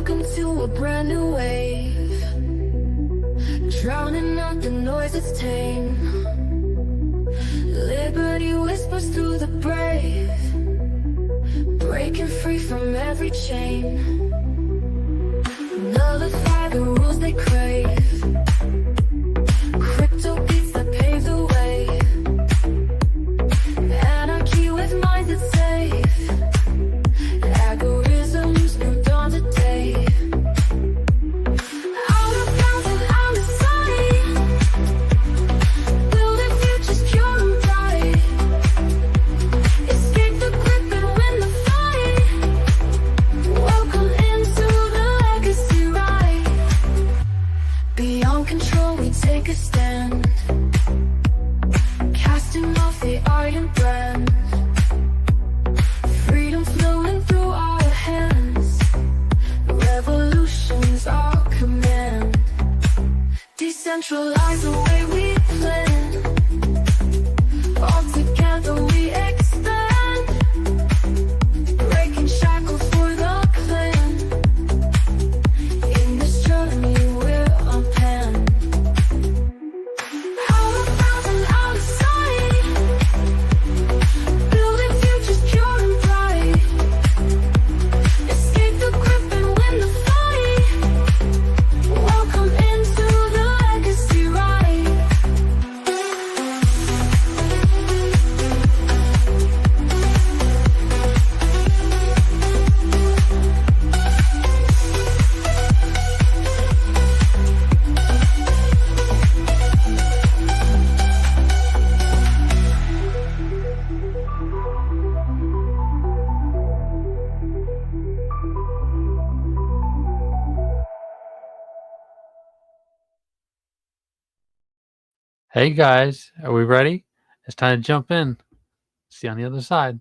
Welcome to a brand new wave, drowning out the noise that's tame. Liberty whispers through the brave, breaking free from every chain. Nullify the rules they crave, crypto beats that pave the way. Anarchy with minds that's safe, algorithms new dawn today. Out of bounds and out of sight, building futures pure and bright. Escape the grip and win the fight. Welcome into the legacy ride. Beyond control we take a stand, casting off the iron brand. Freedom flowing through our hands, revolution's our command. Decentralize the way we plan, all together we expand. Breaking shackles for the clan, in this journey we're unpanned. Out of bounds and out of sight, building futures pure and bright. Escape the grip and win the fight. Welcome into the legacy ride. Hey guys, are we ready? It's time to jump in. See you on the other side.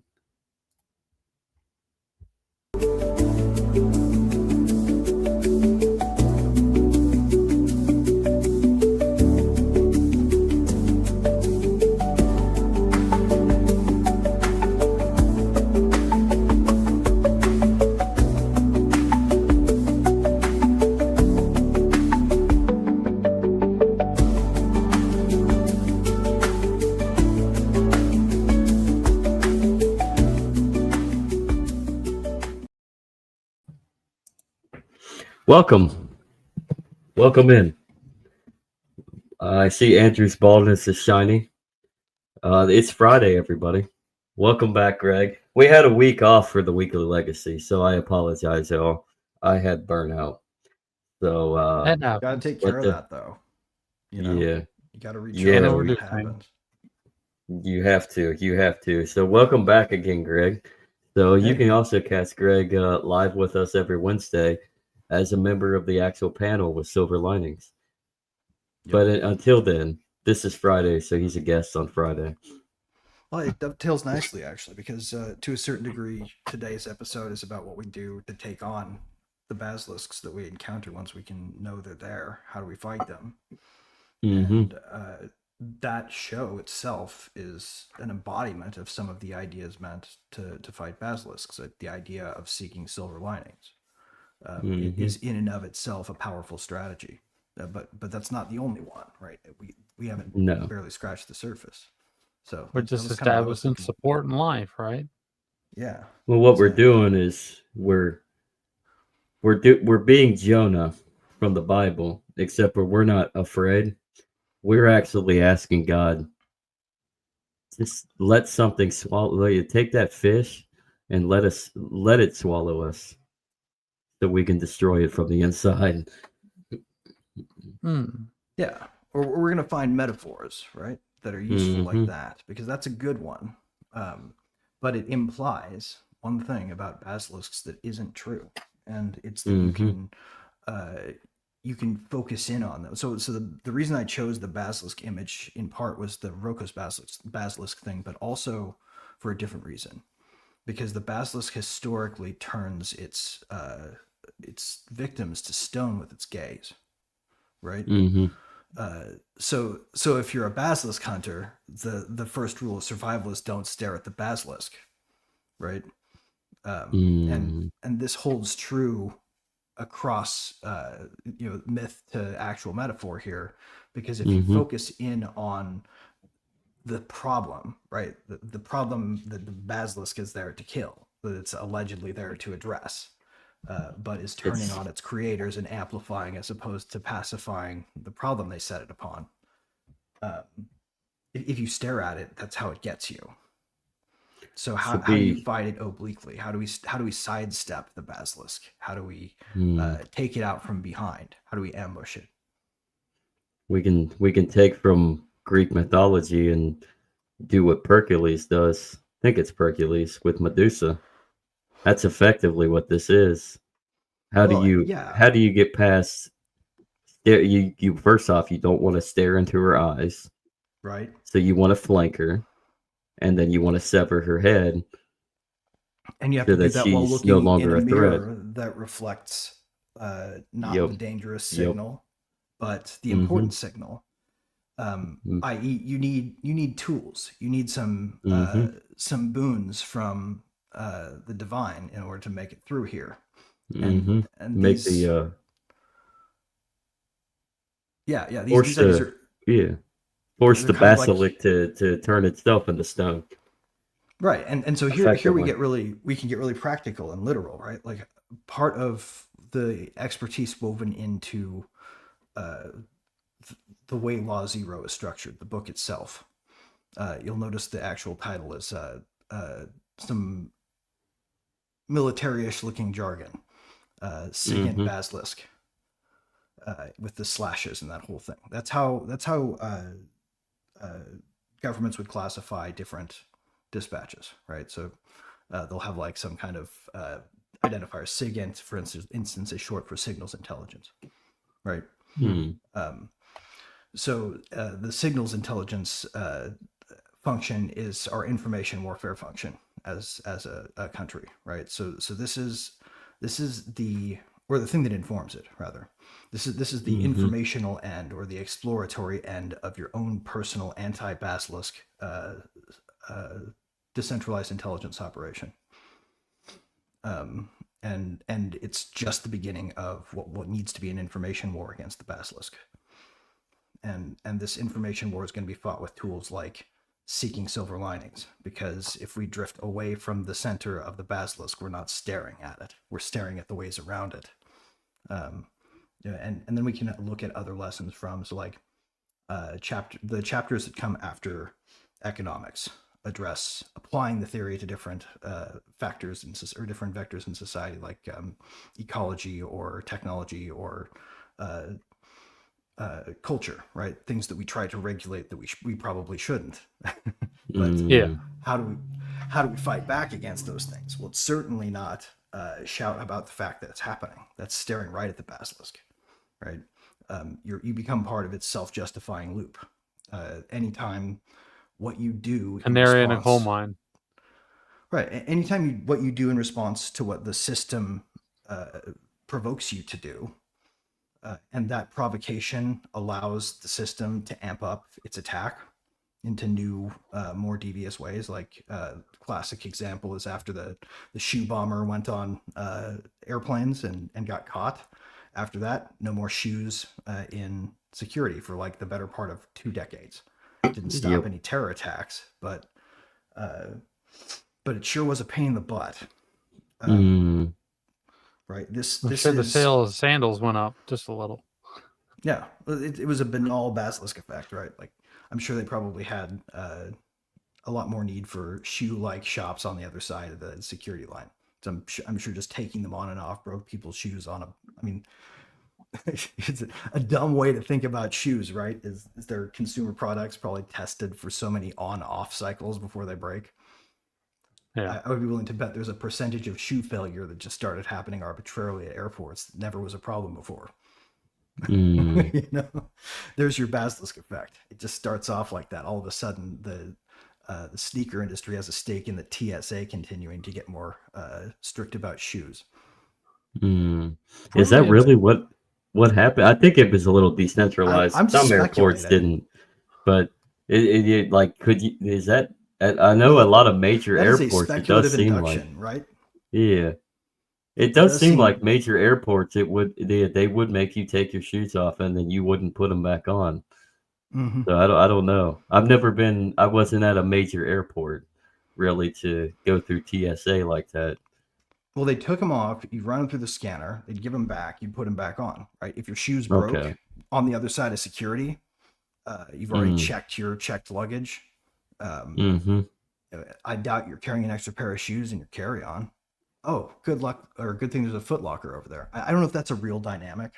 Welcome in. I see Andrew's baldness is shiny. It's Friday, everybody. Welcome back, Greg. We had a week off for the Week of the Legacy, so I apologize, y'all. I had burnout. So Head out. Gotta take care of that, though. You know, yeah, you gotta recharge Yeah, when we- it happens. you have to. So welcome back again, Greg. So you Hey. can also catch Greg live with us every Wednesday as a member of the actual panel with Silver Linings. Yep. But until then, this is Friday, so he's a guest on Friday. Well, it dovetails nicely, actually, because to a certain degree, today's episode is about what we do to take on the basilisks that we encounter once we can know they're there. How do we fight them? Mhm. And that show itself is an embodiment of some of the ideas meant to fight basilisks. The idea of seeking silver linings is in and of itself a powerful strategy. But that's not the only one, right? We haven't No. barely scratched the surface. So We're that just was kind of what I was establishing thinking. support in life, right? Yeah. Well, what we're Exactly. doing is we're being Jonah from the Bible, except for we're not afraid. We're actually asking God, just let something swallow you. Take that fish and let it swallow us, so we can destroy it from the inside. Yeah. Or we're going to find metaphors, right, that are useful like Mhm. that, because that's a good one. But it implies one thing about basilisks that isn't true, and it's that you can focus in on them. So the reason I chose the basilisk image in part was the Rokos basilisk thing, but also for a different reason, because the basilisk historically turns its victims to stone with its gaze, right? So if you're a basilisk hunter, the first rule of survival is don't stare at the basilisk, right? And this holds true cross myth to actual metaphor here, because if you focus in on the problem, right, the problem that the basilisk is there to kill, that it's allegedly there to address, but is turning on its creators and amplifying as opposed to pacifying the problem they set it upon. If you stare at it, that's how it gets you. So how do you fight it obliquely? How do we sidestep the basilisk? How do we take it out from behind? How do we ambush it? We can take from Greek mythology and do what Hercules does. I think it's Hercules with Medusa. That's effectively what this is. How do you get past? You first off, you don't want to stare into her eyes, right? So you want to flank her, and then you want to sever her head, and you have to do that while looking no longer in a mirror that reflects not the dangerous signal, but the important signal. I.e., you need tools. You need some boons from the divine in order to make it through here. And make these, the these studies are force the basilisk to turn itself into stone. Right, and so here we can get really practical and literal, right? Like part of the expertise woven into the way Law Zero is structured, the book itself. You'll notice the actual title is some military-ish looking jargon, SIG and Basilisk, with the slashes and that whole thing. That's how governments would classify different dispatches, right? So they'll have like some kind of identifier. SIG, for instance, is short for signals intelligence, right? So the signals intelligence function is our information warfare function as a country, right? So this is the thing that informs it, rather. This is the informational end, or the exploratory end of your own personal anti-basilisk decentralized intelligence operation. And it's just the beginning of what needs to be an information war against the basilisk. And this information war is going to be fought with tools like seeking silver linings, because if we drift away from the center of the basilisk, we're not staring at it. We're staring at the ways around it. And then we can look at other lessons from, so like the chapters that come after economics address applying the theory to different factors or different vectors in society, like ecology or technology or culture, right? Things that we try to regulate that we probably shouldn't. But how do we fight back against those things? Well, it's certainly not shout about the fact that it's happening. That's staring right at the basilisk, right? You become part of its self-justifying loop. Anytime what you do, canary in a coal mine, right? Anytime what you do in response to what the system provokes you to do, and that provocation allows the system to amp up its attack into new, more devious ways. Like classic example is after the shoe bomber went on airplanes and got caught. After that, no more shoes in security for like the better part of 2 decades. It didn't stop any terror attacks, but it sure was a pain in the butt. Right. I'm sure the sale of sandals went up just a little. Yeah, it was a banal basilisk effect, right? Like I'm sure they probably had a lot more need for shoe-like shops on the other side of the security line. So I'm sure just taking them on and off broke people's shoes on a. I mean, it's a dumb way to think about shoes, right? Is their consumer products probably tested for so many on-off cycles before they break? Yeah. I would be willing to bet there's a percentage of shoe failure that just started happening arbitrarily at airports that never was a problem before. You know, there's your basilisk effect. It just starts off like that. All of a sudden, the sneaker industry has a stake in the TSA continuing to get more strict about shoes. Is that really what happened? I think it was a little decentralized. Some airports didn't, but it like is that? I know a lot of major airports. It does seem like, right? Yeah, It does does seem seem- like major airports. They would make you take your shoes off and then you wouldn't put them back on. Mhm. So I don't know. I've never been. I wasn't at a major airport really to go through TSA like that. Well, they took them off. You run them through the scanner. They'd give them back. You put them back on, right? If your shoes broke Okay. on the other side of security, you've already Mm. checked your checked luggage. Mm-hmm. I doubt you're carrying an extra pair of shoes in your carry-on. Oh, good luck, or good thing there's a Foot Locker over there. I don't know if that's a real dynamic,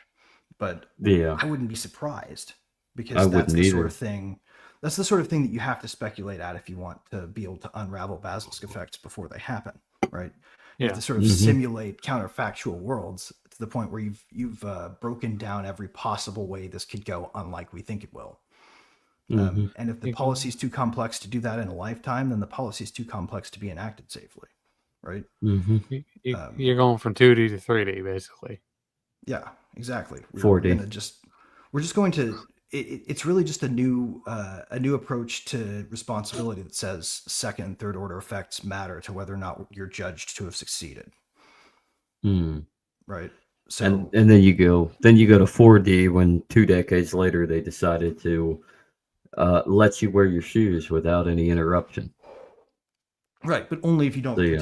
but Yeah, I wouldn't be surprised I because that's wouldn't the sort either. of thing. That's the sort of thing that you have to speculate at if you want to be able to unravel basilisk effects before they happen, right? You have Yeah. to sort of Mhm. simulate counterfactual worlds to the point where you've broken down every possible way this could go, unlike we think it will. Mm-hmm. And if the You- policy is too complex to do that in a lifetime, then the policy is too complex to be enacted safely, right? Mm-hmm. You're going from 2D to 3D, basically. Yeah, exactly. We're 4D. we're just going to. It's really just a new approach to responsibility that says second and third order effects matter to whether or not you're judged to have succeeded, Mm. right? So And then you go to 4D when 2 decades later they decided to let you wear your shoes without any interruption. right, but only if you don't So, yeah.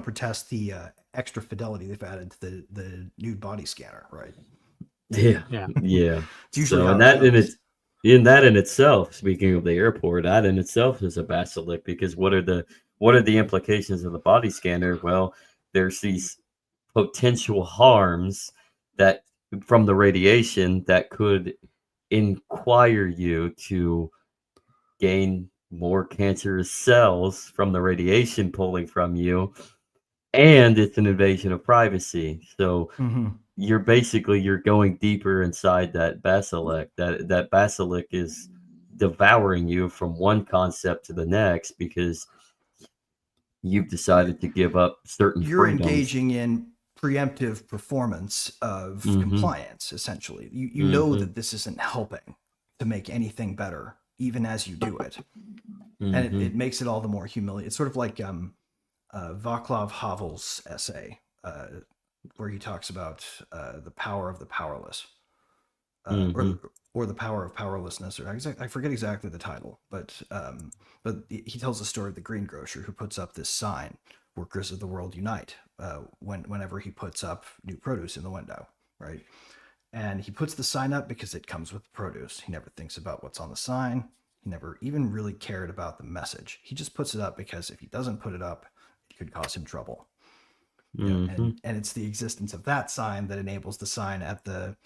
protest the extra fidelity they've added to the nude body scanner, right? Yeah. Yeah. Yeah. It's usually So how and it that goes. in that in itself, speaking of the airport, that in itself is a basilisk because what are the implications of the body scanner? Well, there's these potential harms that from the radiation that could inquire you to gain more cancerous cells from the radiation pulling from you, and it's an invasion of privacy. So Mhm. you're going deeper inside that basilisk. That basilisk is devouring you from one concept to the next because you've decided to give up certain You're freedoms. engaging in preemptive performance of Mhm. compliance, essentially. You know Mhm. that this isn't helping to make anything better, even as you do it. And Mhm. it makes it all the more humiliating. It's sort of like Václav Havel's essay, where he talks about the power of the powerless, Mhm. or the power of powerlessness, or I forget exactly the title, but he tells the story of the greengrocer who puts up this sign, "Workers of the world unite," whenever he puts up new produce in the window, right? And he puts the sign up because it comes with the produce. He never thinks about what's on the sign. He never even really cared about the message. He just puts it up because if he doesn't put it up, it could cause him trouble. You know, Mhm. and it's the existence of that sign that enables the sign at the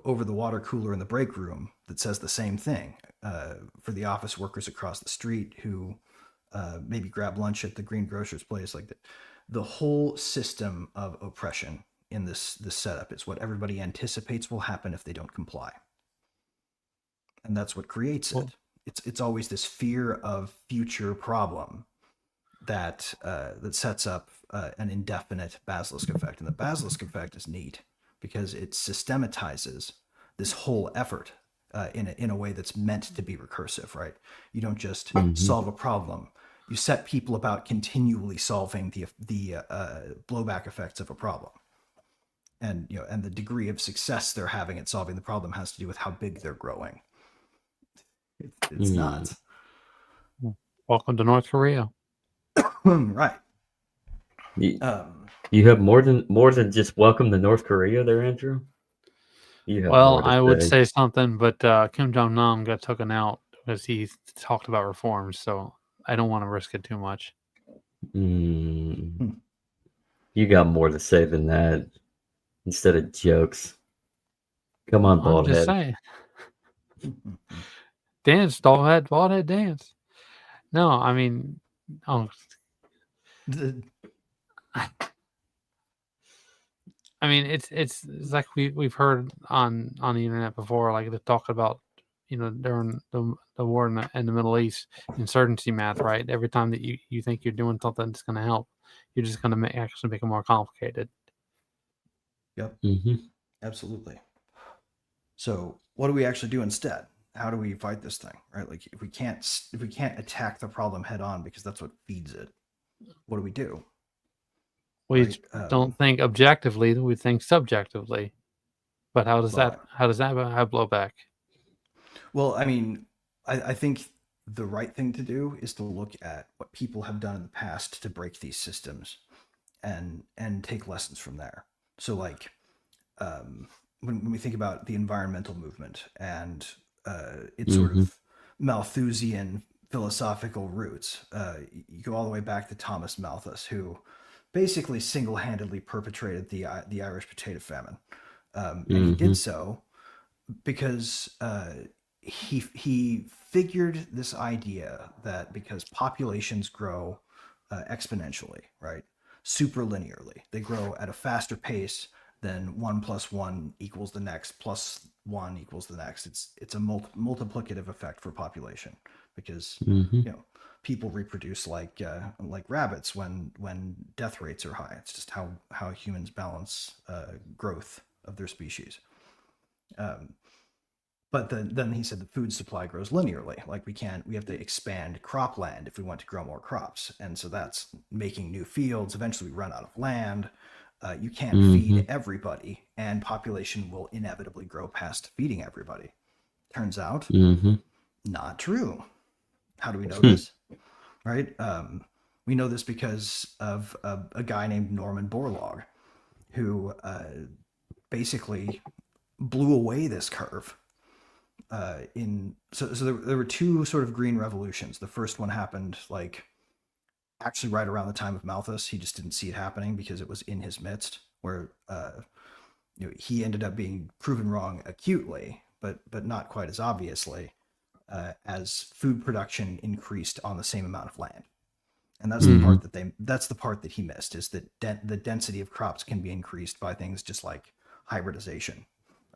over the water cooler in the break room that says the same thing for the office workers across the street who maybe grab lunch at the greengrocer's place. Like the whole system of oppression in this setup is what everybody anticipates will happen if they don't comply, and that's what creates Well- it. It's always this fear of future problem that sets up an indefinite basilisk effect. And the basilisk effect is neat because it systematizes this whole effort in a way that's meant to be recursive, right? You don't just Mhm. solve a problem. You set people about continually solving the blowback effects of a problem. And and the degree of success they're having at solving the problem has to do with how big they're growing. It's Mm. nuts. Welcome to North Korea. Right. You, Um, you have more than just welcome to North Korea there, Andrew. You have Well, more to I would say. say something, but Kim Jong Nam got taken out because he talked about reforms, so I don't want to risk it too much. Mm. Hmm. You got more to say than that instead of jokes. Come on, I'm bald just head. saying, dance, bald head, dance. No, I mean, oh, the- I mean, it's like we've heard on the internet before, like they talk about, during the war in the Middle East, insurgency math, right? Every time that you think you're doing something that's going to help, you're just going to actually make it more complicated. Yep, Mm-hmm. absolutely. So, what do we actually do instead? How do we fight this thing, right? Like, if we can't attack the problem head on because that's what feeds it, what do we do? We right? don't think objectively; we think subjectively. But how does Well, that have blowback? well, I mean, I think the right thing to do is to look at what people have done in the past to break these systems and take lessons from there. So like when we think about the environmental movement and its sort Mm-hmm. of Malthusian philosophical roots, you go all the way back to Thomas Malthus, who basically single-handedly perpetrated the Irish potato famine, and he Mm-hmm. did so because he figured this idea that because populations grow exponentially, right, super linearly, they grow at a faster pace than 1 + 1 = the next plus 1 = the next. It's a multiplicative effect for population because Mm-hmm. people reproduce like rabbits when death rates are high. It's just how humans balance growth of their species. But then he said the food supply grows linearly. Like we have to expand cropland if we want to grow more crops. And so that's making new fields. Eventually we run out of land. You can't Mm-hmm. feed everybody, and population will inevitably grow past feeding everybody. Turns out, Mm-hmm. not true. How do we know Hmm. this? Right? We know this because of a guy named Norman Borlaug, who basically blew away this curve. So there were two sort of green revolutions. The first one happened like actually right around the time of Malthus. He just didn't see it happening because it was in his midst, where he ended up being proven wrong acutely, but not quite as obviously, as food production increased on the same amount of land. And that's the Mm-hmm. part that's the part that he missed, is that the density of crops can be increased by things just like hybridization,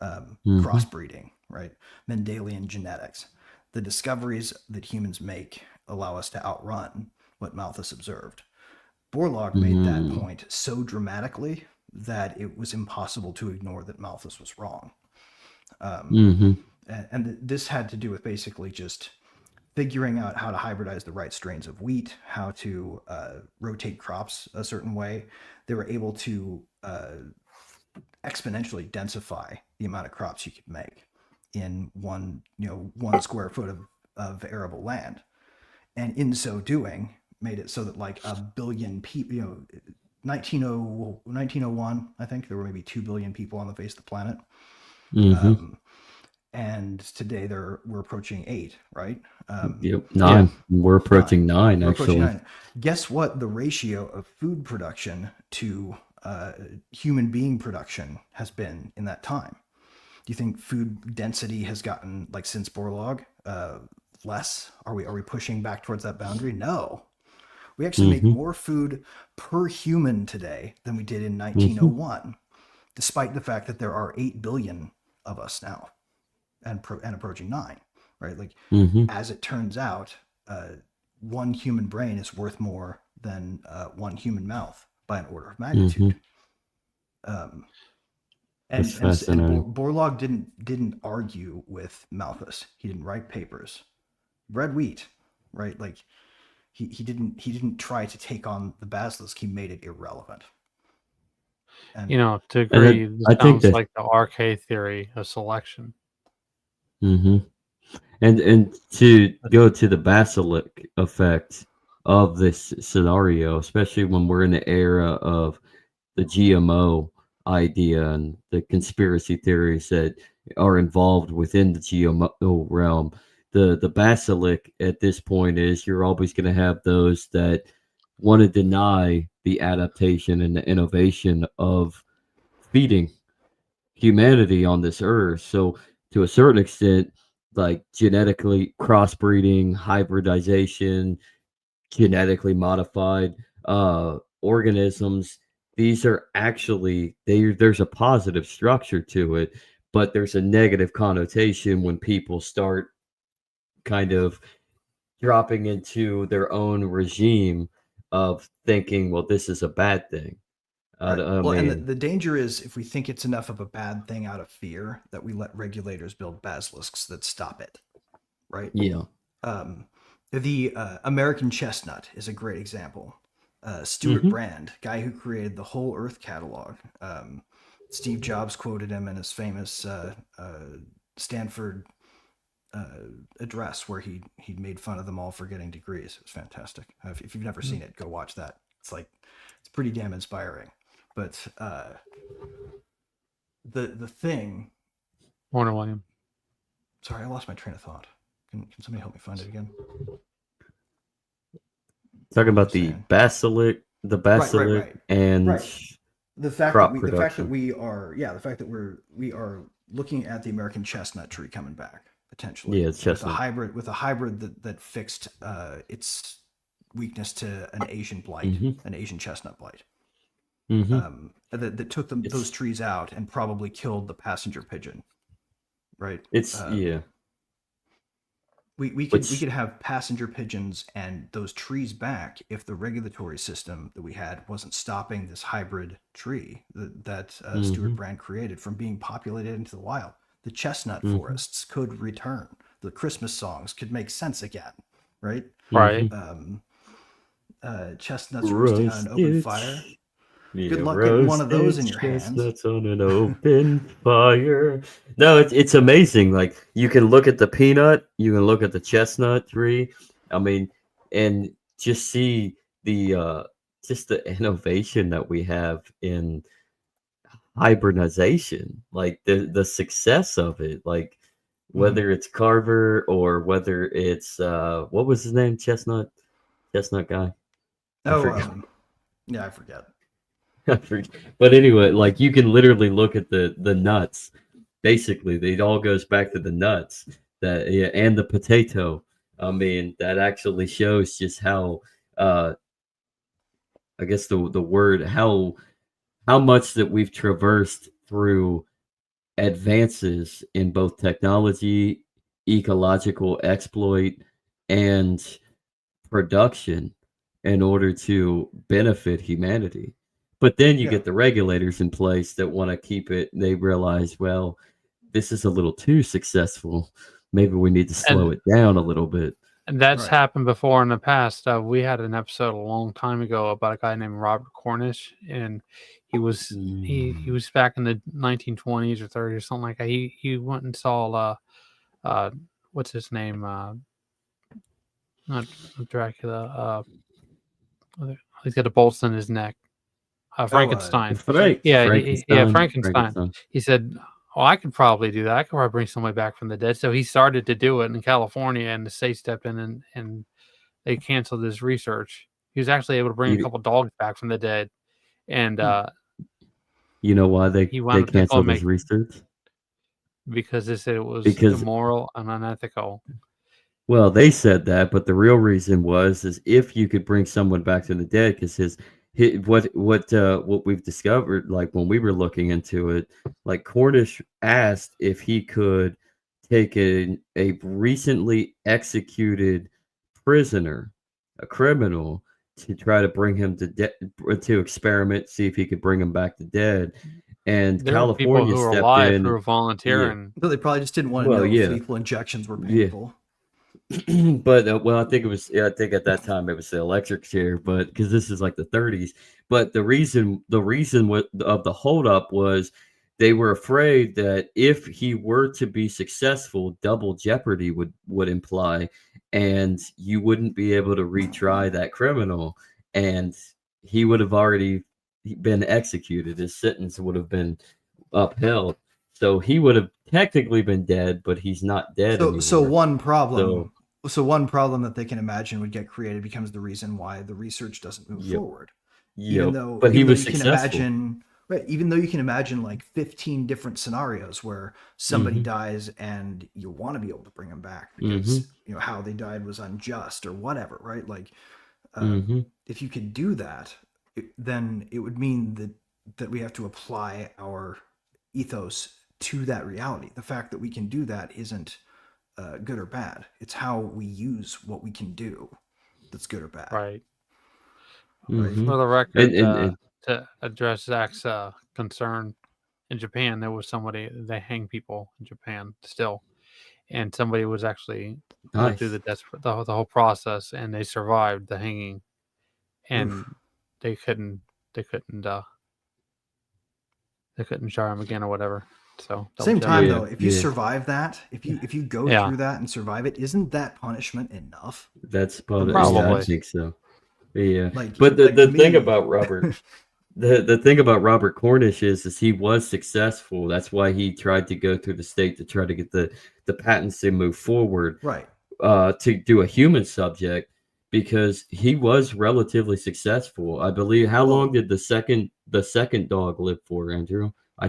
Mm-hmm. crossbreeding, right? Mendelian genetics. The discoveries that humans make allow us to outrun what Malthus observed. Borlaug made that Mm-hmm. point so dramatically that it was impossible to ignore that Malthus was wrong. Mm-hmm. And this had to do with basically just figuring out how to hybridize the right strains of wheat, how to rotate crops a certain way. They were able to exponentially densify the amount of crops you could make in 1 square foot of arable land, and in so doing made it so that like a billion people, 1901, I think there were maybe 2 billion people on the face of the planet. Mm-hmm. And today we're approaching 8, right? Yep. Yeah. 9. We're approaching 9 We're approaching actually. 9. Guess what the ratio of food production to human being production has been in that time? Do you think food density has gotten, like, since Borlaug, less? Are we pushing back towards that boundary? No. We actually make Mm-hmm. more food per human today than we did in Mm-hmm. 1901, despite the fact that there are 8 billion of us now, and approaching 9, right? Like, Mm-hmm. as it turns out, one human brain is worth more than one human mouth by an order of Mm-hmm. magnitude. Um, That's and fascinating. Borlaug didn't argue with Malthus. He didn't write papers. Bread wheat, right? Like he didn't try to take on the basilisk. He made it irrelevant. And To And agree, this I think sounds that. like the RK theory of selection. Mm-hmm. And to go to the basilisk effect of this scenario, especially when we're in the era of the GMO idea and the conspiracy theories that are involved within the GMO realm, the basilisk at this point is you're always going to have those that want to deny the adaptation and the innovation of feeding humanity on this earth. So to a certain extent, like genetically crossbreeding, hybridization, genetically modified organisms, these are actually there's a positive structure to it, but there's a negative connotation when people start kind of dropping into their own regime of thinking, well, this is a bad thing. right. I Well, and mean, the danger is if we think it's enough of a bad thing out of fear that we let regulators build basilisks that stop it, right? yeah. The American chestnut is a great example. Stuart Mhm. Brand, guy who created the whole Earth catalog. Steve Jobs quoted him in his famous Stanford address where he made fun of them all for getting degrees. It was fantastic. If you've never seen it, go watch that. It's pretty damn inspiring. But the thing. Warner William. Sorry, I lost my train of thought. Can somebody help me find it again? Talking about the Saying. basilisk, Right. and Right. The fact crop that production. we are looking at the American chestnut tree coming back potentially. Yeah, it's chestnut. With a hybrid that fixed its weakness to an Asian blight, Mhm. an Asian chestnut blight. That took those It's trees out and probably killed the passenger pigeon. Right. it's yeah, We which could have passenger pigeons and those trees back if the regulatory system that we had wasn't stopping this hybrid tree that Stuart mhm, Brand created from being populated into the wild. The chestnut mhm, forests could return. The Christmas songs could make sense again, right? Right. mhm. Chestnuts roasting on an open Roasted, fire. Good yeah, luck getting one of those roasted in your hands. chestnuts on an open fire. No, it's amazing. Like you can look at the peanut, you can look at the chestnut tree. I mean, and just see the just the innovation that we have in hybridization, like the success of it, like Mhm. whether it's Carver or whether it's what was his name, chestnut guy, I Oh, forgot. yeah, I forget. I forget. But anyway, like you can literally look at the nuts. Basically, it all goes back to the nuts that yeah, and the potato. I mean, that actually shows just how I guess the word how much that we've traversed through advances in both technology, ecological exploit, and production in order to benefit humanity. But then you Yeah. get the regulators in place that want to keep it. They realize, well, this is a little too successful. Maybe we need to slow And it down a little bit. that's Right. happened before in the past. We had an episode a long time ago about a guy named Robert Cornish, and he Mm. was back in the 1920s or 30s or something like that. He went and saw uh what's his name, not Dracula, he's got a bolt in his neck, Oh, Frankenstein. Yeah, Frankenstein. Frankenstein. He said, "Oh, I could probably do that. I could probably bring somebody back from the dead." So he started to do it in California, and the state stepped in and they canceled his research. He was actually able to bring a You, couple dogs back from the dead, and hmm. you know why he they wound up canceled his making research? because they said it was Because immoral and unethical. well, they said that, but the real reason was is if you could bring someone back from the dead, because what we've discovered, like when we were looking into it, like Cornish asked if he could take a recently executed prisoner, a criminal, to try to bring him to experiment, see if he could bring him back to dead, and There were people California who were stepped alive who in. were Yeah, volunteering. But they probably just didn't want to well, know if yeah, lethal injections were yeah. painful. But well, I think it was. Yeah, I think at that time it was the electric chair, but because this is like the 30s. But the reason of the holdup was they were afraid that if he were to be successful, double jeopardy would imply, and you wouldn't be able to retry that criminal, and he would have already been executed. His sentence would have been upheld, so he would have technically been dead, but he's not dead So so anymore. one So problem so one problem that they can imagine would get created becomes the reason why the research doesn't move yep. forward. Yep. But he Even though was you can successful. imagine right, even though you can imagine like 15 different scenarios where somebody Mhm. dies and you want to be able to bring them back because Mhm. how they died was unjust or whatever, right? Like Mhm. if you could do that, then it would mean that we have to apply our ethos to that reality. The fact that we can do that isn't good or bad. It's how we use what we can do that's good or bad, Right. right? For Mhm. the And record, and and to address Zach's concern, in Japan, there was somebody, they hang people in Japan still. And somebody was actually went through nice. the whole process and they survived the hanging. And Oof. they couldn't they couldn't uh they couldn't jar him again or whatever. So Same double time jeopardy. Yeah, though, if you yeah. survive that, if you go Yeah. through that and survive it, isn't that punishment enough? That's For probably, most yeah, I Probably. think so. Yeah. Like But like the to thing me, about Robert, the thing about Robert Cornish is he was successful. That's why he tried to go through the state to try to get the patents to move forward right. to do a human subject, because he was relatively successful. I believe. How long Well, did the second dog live for, Andrew? I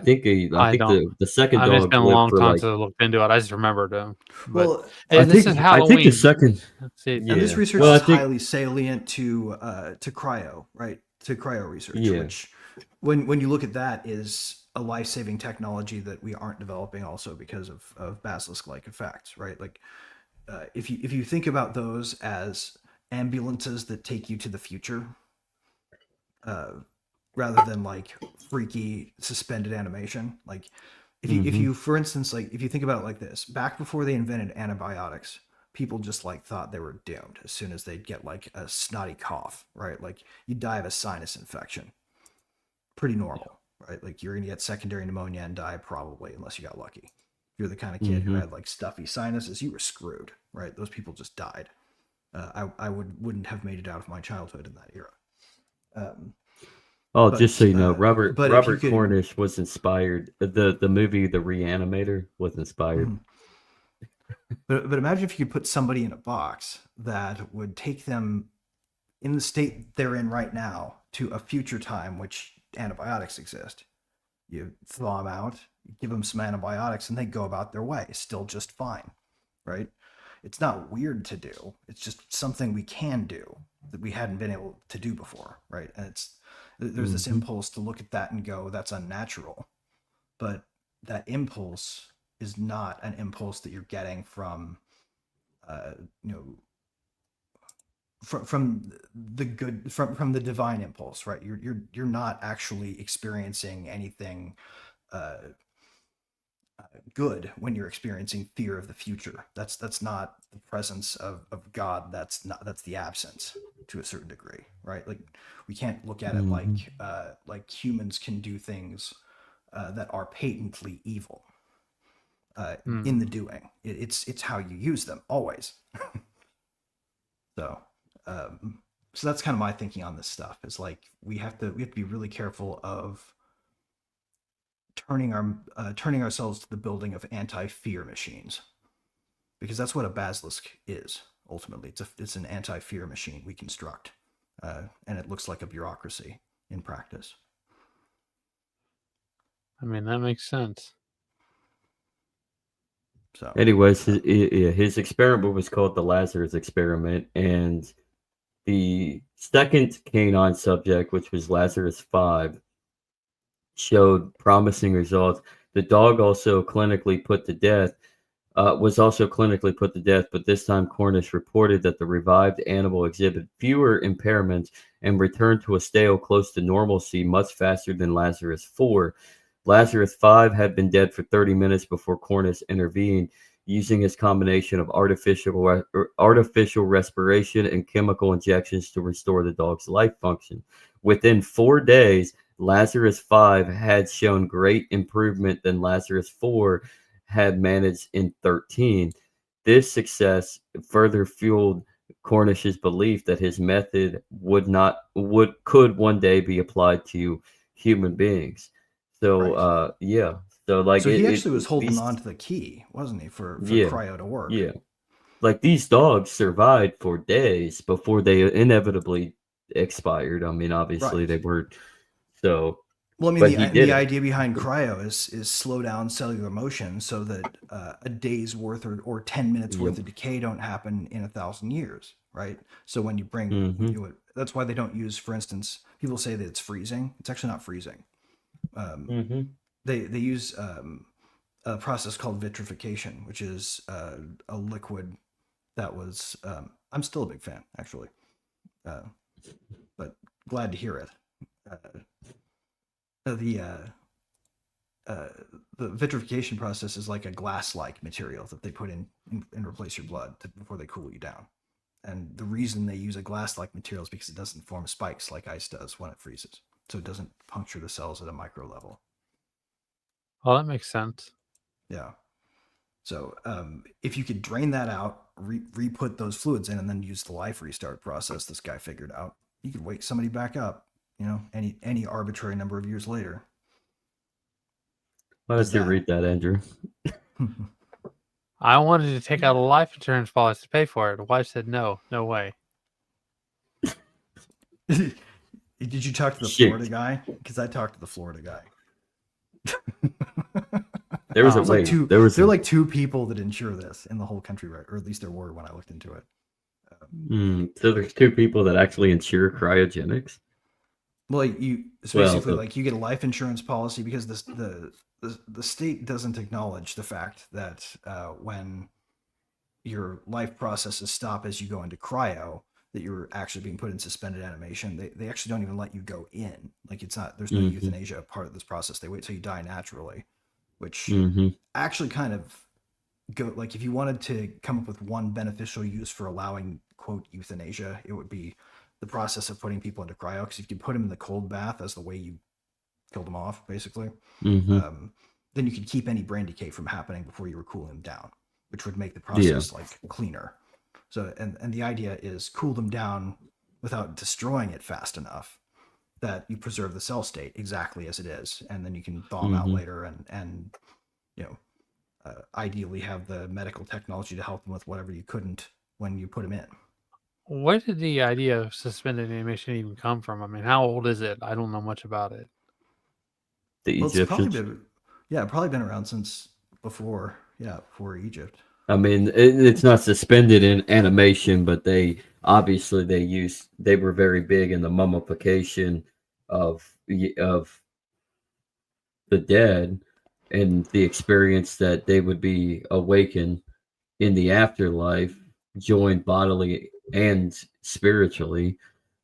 I think don't. the second I mean, it's dog been a lived long for time like, since I looked into it. I just remembered him. But well, I and this think is I think the Halloween. second, See, and this yeah. research Well, I is think, highly salient to cryo, right? To cryo research, yeah. which when you look at that is a life-saving technology that we aren't developing also because of basilisk-like effects, right? Like if you think about those as ambulances that take you to the future, uh, rather than like freaky suspended animation, like if Hmm. you for instance, like if you think about it like this, back before they invented antibiotics, people just like thought they were doomed as soon as they'd get like a snotty cough, right? Like you die of a sinus infection, pretty normal, right? Like you're gonna get secondary pneumonia and die probably, unless you got lucky. If you're the kind of kid who Hmm. had like stuffy sinuses, you were screwed, right? Those people just died. I wouldn't have made it out of my childhood in that era. Um, Oh, just so but you know, but if you Robert could, Cornish was inspired. The movie The Reanimator was inspired. mhm. But imagine if you could put somebody in a box that would take them in the state they're in right now to a future time which antibiotics exist. You thaw them out, you give them some antibiotics, and they go about their way, still just fine, right? It's not weird to do. It's just something we can do that we hadn't been able to do before, right? And there's this Hmm. impulse to look at that and go, that's unnatural. But that impulse is not an impulse that you're getting from, uh, you know, from the good, from the divine impulse, right? You're not actually experiencing anything uh, good when you're experiencing fear of the future. That's not the presence of God. That's the absence to a certain degree, right? Like we can't look at it Hmm. like humans can do things that are patently evil in the mm, doing. It's how you use them always. So so that's kind of my thinking on this stuff. Is like we have to be really careful of turning ourselves to the building of anti-fear machines, because that's what a basilisk is ultimately. It's an anti-fear machine we construct, and it looks like a bureaucracy in practice. I mean, that makes sense. So Anyways, his experiment was called the Lazarus experiment, and the second canine subject, which was Lazarus 5, showed promising results. The dog also clinically put to death was also clinically put to death, but this time Cornish reported that the revived animal exhibited fewer impairments and returned to a state close to normalcy much faster than Lazarus 4. Lazarus 5 had been dead for 30 minutes before Cornish intervened, using his combination of artificial respiration and chemical injections to restore the dog's life function. Within 4 days, Lazarus 5 had shown great improvement than Lazarus 4 had managed in 13. This success further fueled Cornish's belief that his method could one day be applied to human beings. So right. yeah. So like So he actually was holding these, on to the key, wasn't he, for yeah, cryo to work? yeah. Like these dogs survived for days before they inevitably expired. I mean, obviously Right. they weren't, so, Well, I mean, but he did the it. idea behind cryo is slow down cellular motion so that a day's worth or 10 minutes worth Yep. of decay don't happen in 1,000 years, right? So when you bring, Hmm. that's why they don't use, for instance, people say that it's freezing. It's actually not freezing. Um, Hmm. they use a process called vitrification, which is a liquid that was. I'm still a big fan, actually, uh, but glad to hear it. Uh, the uh, uh, the vitrification process is like a glass-like material that they put in and replace your blood before they cool you down. And the reason they use a glass-like material is because it doesn't form spikes like ice does when it freezes. So it doesn't puncture the cells at a micro level. Oh, that makes sense. Yeah. So if you could drain that out, re-put those fluids in, and then use the life restart process this guy figured out, you could wake somebody back up, any arbitrary number of years later. Why don't you read that, Andrew? I wanted to take out a life insurance policy to pay for it. The wife said, no way. Did you talk to the Florida guy? Because I talked to the Florida guy. There was like two people that insure this in the whole country, right? Or at least there were when I looked into it. So there's two people that actually insure cryogenics. Well, it's basically like you get a life insurance policy because the state doesn't acknowledge the fact that when your life processes stop as you go into cryo, that you're actually being put in suspended animation. They actually don't even let you go in. Like there's no euthanasia part of this process. They wait till you die naturally, which actually kind of like if you wanted to come up with one beneficial use for allowing quote euthanasia, it would be the process of putting people into cryo. Because if you put them in the cold bath as the way you killed them off, basically, then you could keep any brain decay from happening before you were cooling them down, which would make the process like cleaner. So, and the idea is cool them down without destroying it fast enough that you preserve the cell state exactly as it is, and then you can thaw them out later, and ideally have the medical technology to help them with whatever you couldn't when you put them in. Where did the idea of suspended animation even come from? I mean, how old is it? I don't know much about it. The Egyptians. It's probably been around since before Egypt. I mean, it's not suspended in animation, but they were very big in the mummification of the dead and the experience that they would be awakened in the afterlife, joined bodily and spiritually.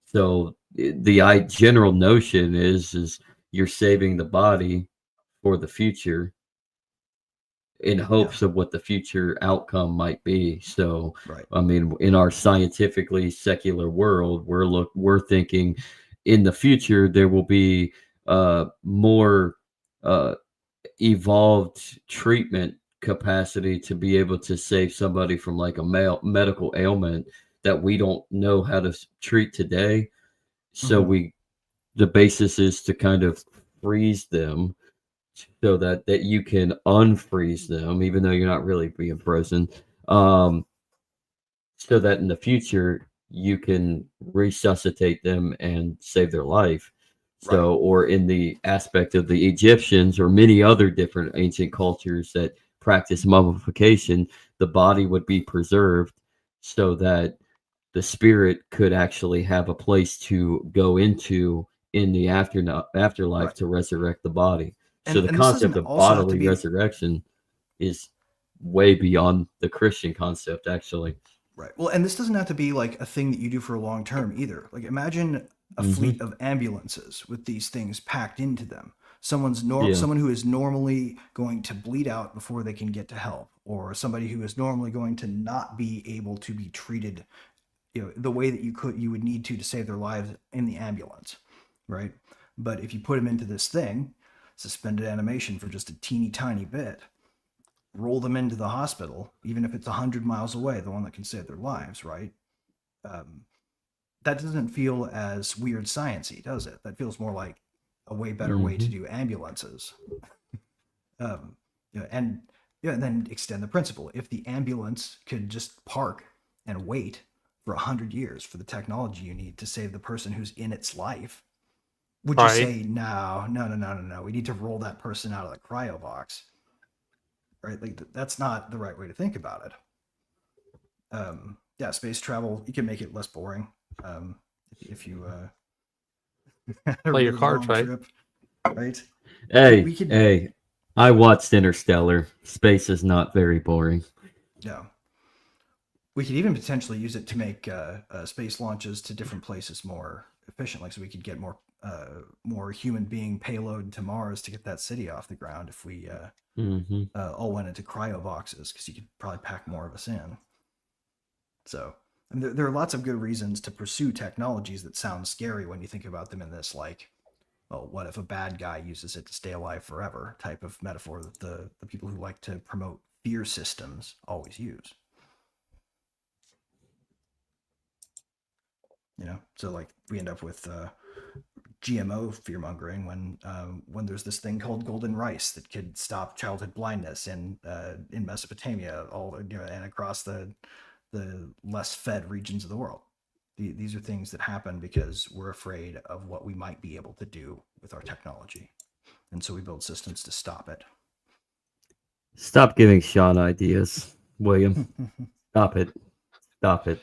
So the general notion is you're saving the body for the future in hopes of what the future outcome might be. So, I mean, in our scientifically secular world, we're thinking in the future there will be more evolved treatment capacity to be able to save somebody from like a medical ailment that we don't know how to treat today. So the basis is to kind of freeze them so that you can unfreeze them, even though you're not really being frozen, so that in the future you can resuscitate them and save their life. So, or in the aspect of the Egyptians or many other different ancient cultures that practice mummification, the body would be preserved so that the spirit could actually have a place to go into in the afterlife to resurrect the body. So the concept of bodily resurrection is way beyond the Christian concept, actually. Right. Well, and this doesn't have to be like a thing that you do for a long term either. Like imagine a fleet of ambulances with these things packed into them. Someone who is normally going to bleed out before they can get to help, or somebody who is normally going to not be able to be treated, the way that you would need to save their lives in the ambulance, right? But if you put them into this thing, suspended animation for just a teeny tiny bit, roll them into the hospital, even if it's 100 miles away, the one that can save their lives, right? That doesn't feel as weird sciencey, does it? That feels more like a way better way to do ambulances. And then extend the principle. If the ambulance could just park and wait for 100 years for the technology you need to save the person who's in its life, would you say, no, we need to roll that person out of the cryo box? Right? Like that's not the right way to think about it. Space travel, you can make it less boring. If you play your cards right. Trip, right? Hey, I watched Interstellar. Space is not very boring. No. We could even potentially use it to make space launches to different places more efficiently, so we could get more human being payload to Mars to get that city off the ground if we all went into cryo boxes, because you could probably pack more of us in. So And there are lots of good reasons to pursue technologies that sound scary when you think about them in this, like, well, what if a bad guy uses it to stay alive forever type of metaphor that the people who like to promote fear systems always use. So like we end up with GMO fear mongering when there's this thing called golden rice that could stop childhood blindness in Mesopotamia, and across the less fed regions of the world. These are things that happen because we're afraid of what we might be able to do with our technology, and so we build systems to stop it. Stop giving Sean ideas, William. Stop it. Stop it.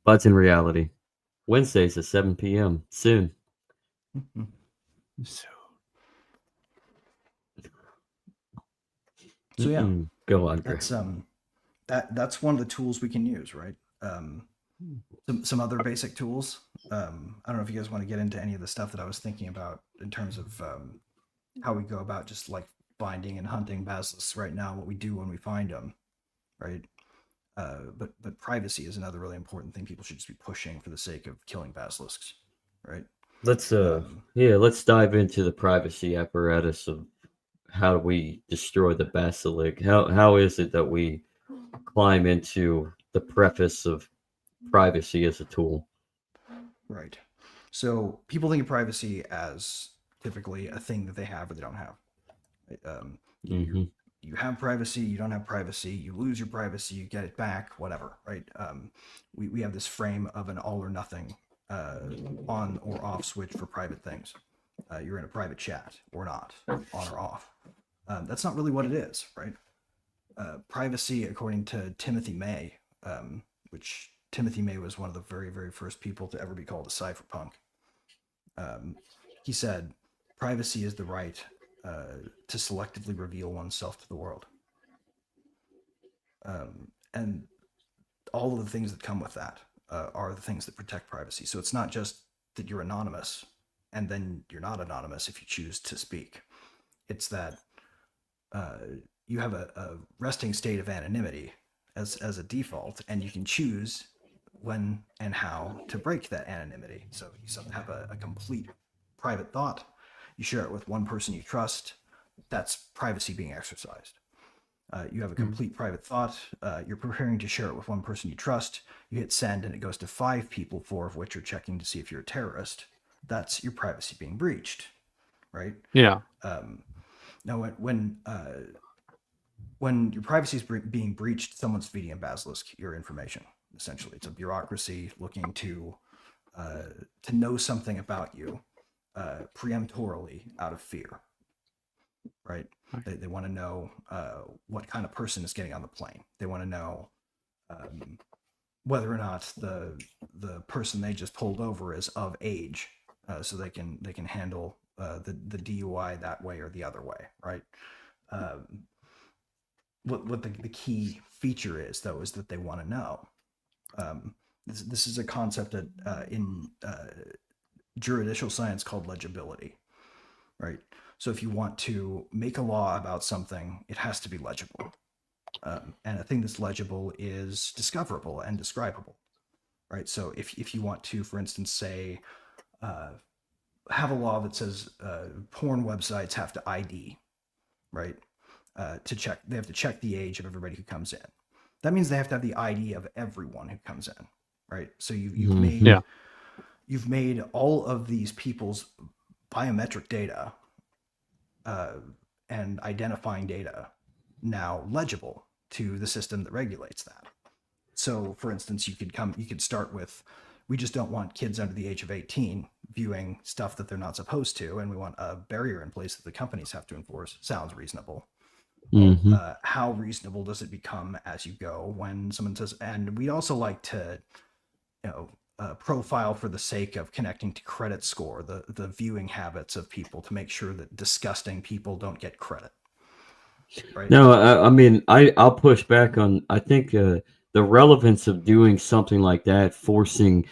But in reality, Wednesdays at 7 p.m. soon. So So yeah, Go on, Chris. that's one of the tools we can use, right? Some other basic tools. I don't know if you guys want to get into any of the stuff that I was thinking about in terms of how we go about just like finding and hunting basilisks right now, what we do when we find them, right? But privacy is another really important thing people should just be pushing for the sake of killing basilisks, right? Let's let's dive into the privacy apparatus of how do we destroy the basilisk. How is it that we climb into the preface of privacy as a tool? Right. So people think of privacy as typically a thing that they have or they don't have. Right? You have privacy, you don't have privacy, you lose your privacy, you get it back, whatever, right? We have this frame of an all or nothing on or off switch for private things. You're in a private chat or not, on or off. That's not really what it is, right? Privacy, according to Timothy May, which Timothy May was one of the very, very first people to ever be called a cypherpunk. He said, privacy is the right to selectively reveal oneself to the world. And all of the things that come with that are the things that protect privacy. So it's not just that you're anonymous and then you're not anonymous if you choose to speak. It's that you have a resting state of anonymity as a default, and you can choose when and how to break that anonymity. So you have a complete private thought. You share it with one person you trust. That's privacy being exercised. You have a complete private thought. You're preparing to share it with one person you trust. You hit send and it goes to 5 people, 4 of which are checking to see if you're a terrorist. That's your privacy being breached, right? yeah, Now, when your privacy is being breached, someone's feeding a basilisk your information. Essentially, it's a bureaucracy looking to know something about you preemptorily out of fear, right? They want to know what kind of person is getting on the plane. They want to know whether or not the person they just pulled over is of age, so they can handle the DUI that way or the other way, right? What the key feature is, though, is that they want to know. This is a concept that in juridical science called legibility, right? So if you want to make a law about something, it has to be legible. And a thing that's legible is discoverable and describable, right? So if you want to, for instance, say, have a law that says porn websites have to ID, right? They have to check the age of everybody who comes in. That means they have to have the ID of everyone who comes in, right? So you've made all of these people's biometric data and identifying data now legible to the system that regulates that. So, for instance, you could start with, we just don't want kids under the age of 18 viewing stuff that they're not supposed to, and we want a barrier in place that the companies have to enforce. Sounds reasonable. How reasonable does it become as you go when someone says, and we'd also like to, profile for the sake of connecting to credit score, the viewing habits of people to make sure that disgusting people don't get credit. Right? No, I mean, I'll push back on, I think the relevance of doing something like that, forcing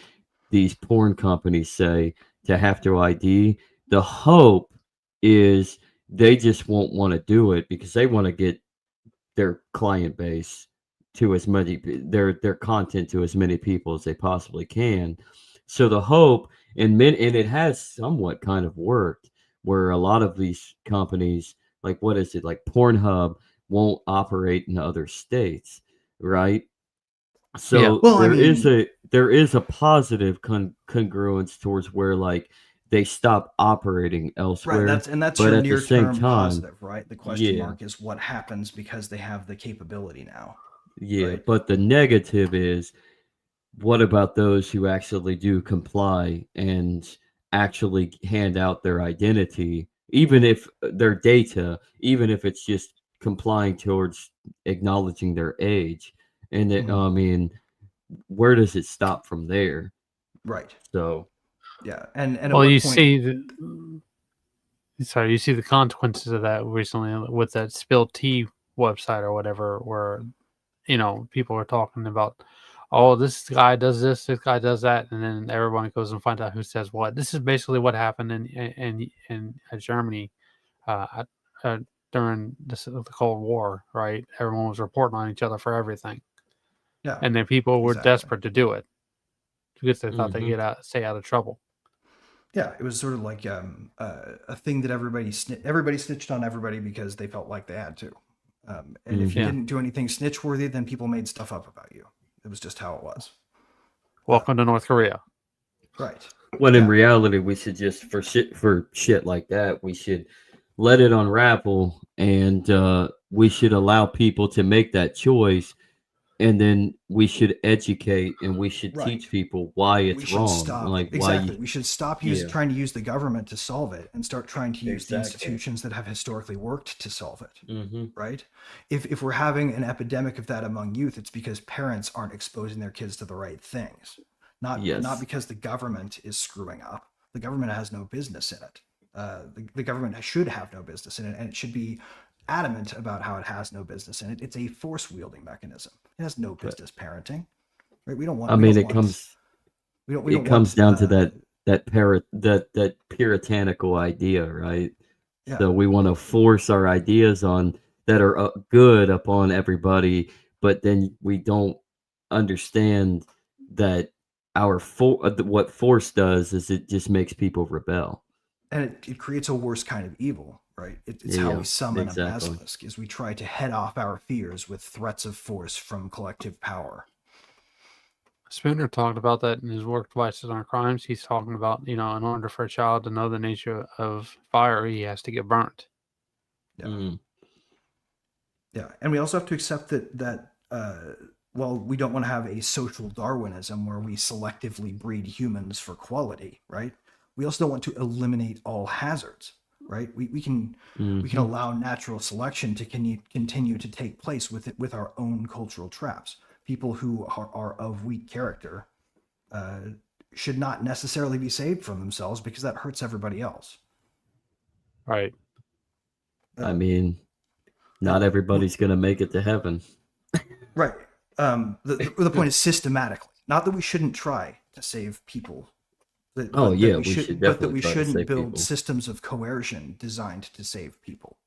these porn companies, say, to have to ID, the hope is they just won't want to do it because they want to get their client base to as many their content to as many people as they possibly can. So the hope and it has somewhat kind of worked where a lot of these companies, like what is it, like Pornhub, won't operate in other states, right? Yeah. So Well, I there is a positive congruence towards where like they stop operating right. elsewhere, That's but your at the near same term time, positive, right? The question yeah, mark is what happens because they have the capability now, yeah. right? But the negative is what about those who actually do comply and actually hand out their identity, even if their data, even if it's just complying towards acknowledging their age? And Mhm. I mean, where does it stop from there? Right. So, Yeah. And at Well, what you point? see you see the consequences of that recently with that spilled tea website or whatever, where people are talking about, oh, this guy does this guy does that, and then everyone goes and finds out who says what. This is basically what happened in Germany uh, at- uh, during the Cold War, right? Everyone was reporting on each other for everything, Yeah. and then people were Exactly. desperate to do it because they thought they mhm, stay out of trouble. Yeah, it was sort of like a thing that everybody snitched on everybody because they felt like they had to. And if you mhm. Yeah. didn't do anything snitch worthy, then people made stuff up about you. It was just how it was. Welcome to North Korea. Right. When in Yeah. reality, we should just for shit like that, we should let it unravel, and we should allow people to make that choice, and then we should educate and we should Right. teach people why We it's should wrong, stop. like why you, Exactly. We should stop yeah, trying to use the government to solve it and start trying to use the exactly. institutions that have historically worked to solve it. Hmm. Right? If we're having an epidemic of that among youth, it's because parents aren't exposing their kids to the right things. Not Yes. because the government is screwing up. The government has no business in it. The government should have no business in it, and it should be adamant about how it has no business in it. It's a force wielding mechanism. It has no But business parenting. Right? I mean, We it don't comes want down to that puritanical idea, right? yeah. So we want to force our ideas on that are good upon everybody, but then we don't understand that what force does is it just makes people rebel. And it creates a worse kind of evil, right? It's how we Yeah, summon a exactly. basilisk is we try to head off our fears with threats of force from collective power. Spooner talked about that in his work, Vices on Crimes. He's talking about, in order for a child to know the nature of fire, he has to get burnt. Yeah. Mm, Yeah, and we also have to accept that well, we don't want to have a social Darwinism where we selectively breed humans for quality, right? We also don't want to eliminate all hazards, right? We can hmm. allow natural selection to continue to take place with our own cultural traps. People who are of weak character uh, should not necessarily be saved from themselves because that hurts everybody else. Right. I Uh, mean, yeah, not everybody's gonna make it to heaven. right. The point is systematically, not that we shouldn't try to save people, Oh but that yeah, we we should should, but that definitely we try to shouldn't save build people. systems of coercion designed to save people,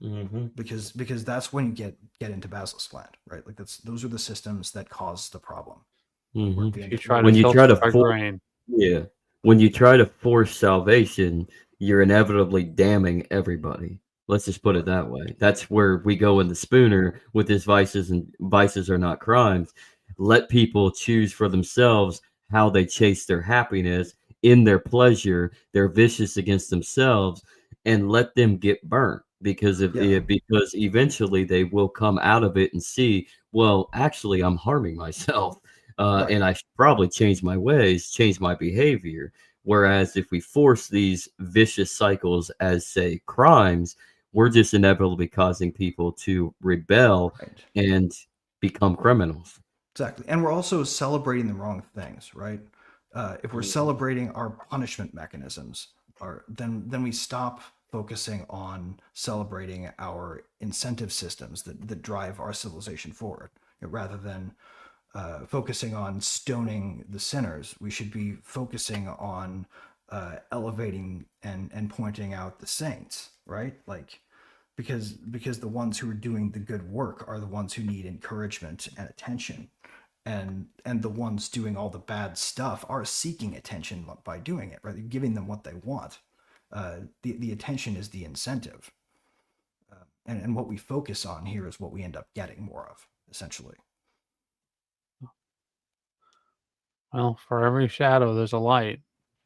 Hmm. because that's when you get into Basilisk land, right? Like those are the systems that cause the problem. Hmm. If you try to When you try filter to by force, grain, yeah, when you try to force salvation, you're inevitably damning everybody. Let's just put it Right. that way. That's where we go in the Spooner with his vices, and vices are not crimes. Let people choose for themselves how they chase their happiness in their pleasure. They're vicious against themselves, and let them get burnt Yeah. because eventually they will come out of it and see, well, actually, I'm harming myself. Right. And I should probably change my ways, change my behavior. Whereas if we force these vicious cycles as, say, crimes, we're just inevitably causing people to rebel Right. and become criminals. Exactly. And we're also celebrating the wrong things, right? If we're Mhm. celebrating our punishment mechanisms, then we stop focusing on celebrating our incentive systems that drive our civilization forward. Rather than focusing on stoning the sinners, we should be focusing on elevating and pointing out the saints, right? Like because the ones who are doing the good work are the ones who need encouragement and attention, and the ones doing all the bad stuff are seeking attention by doing it, right? You're giving them what they want. The attention is the incentive, and what we focus on here is what we end up getting more of, essentially. Well, for every shadow, there's a light.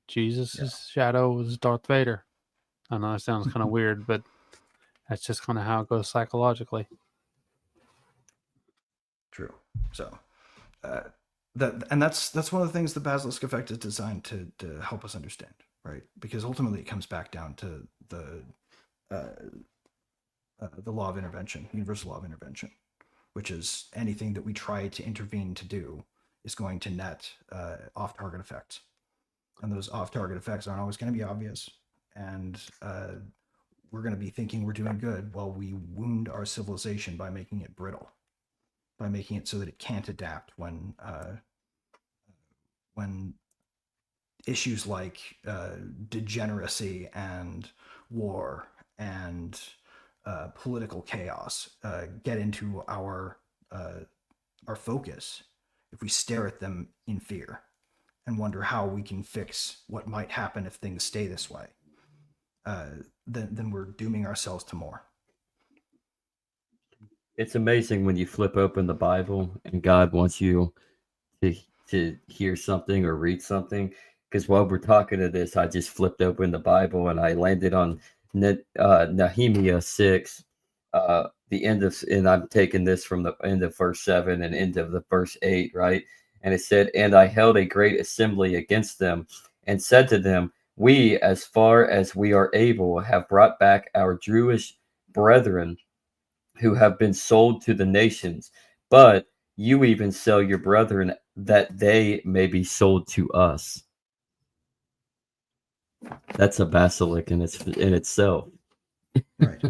Jesus' shadow was Darth Vader. I know that sounds kind of weird, but that's just kind of how it goes psychologically. True. So, that's one of the things the Basilisk effect is designed to help us understand, right? Because ultimately, it comes back down to the law of intervention, universal law of intervention, which is anything that we try to intervene to do is going to net off-target effects, and those off-target effects aren't always going to be obvious, and we're going to be thinking we're doing good while we wound our civilization by making it brittle, by making it so that it can't adapt when issues like degeneracy and war and political chaos get into our focus. If we stare at them in fear and wonder how we can fix what might happen if things stay this way, then we're dooming ourselves to more. It's amazing when you flip open the Bible and God wants you to hear something or read something. Because while we're talking to this, I just flipped open the Bible and I landed on Nehemiah 6, the end of, and I'm taking this from the end of verse 7 and end of the verse 8, right? And it said, "And I held a great assembly against them and said to them, we, as far as we are able, have brought back our Jewish brethren who have been sold to the nations, but you even sell your brethren that they may be sold to us." That's a basilisk in itself. Right,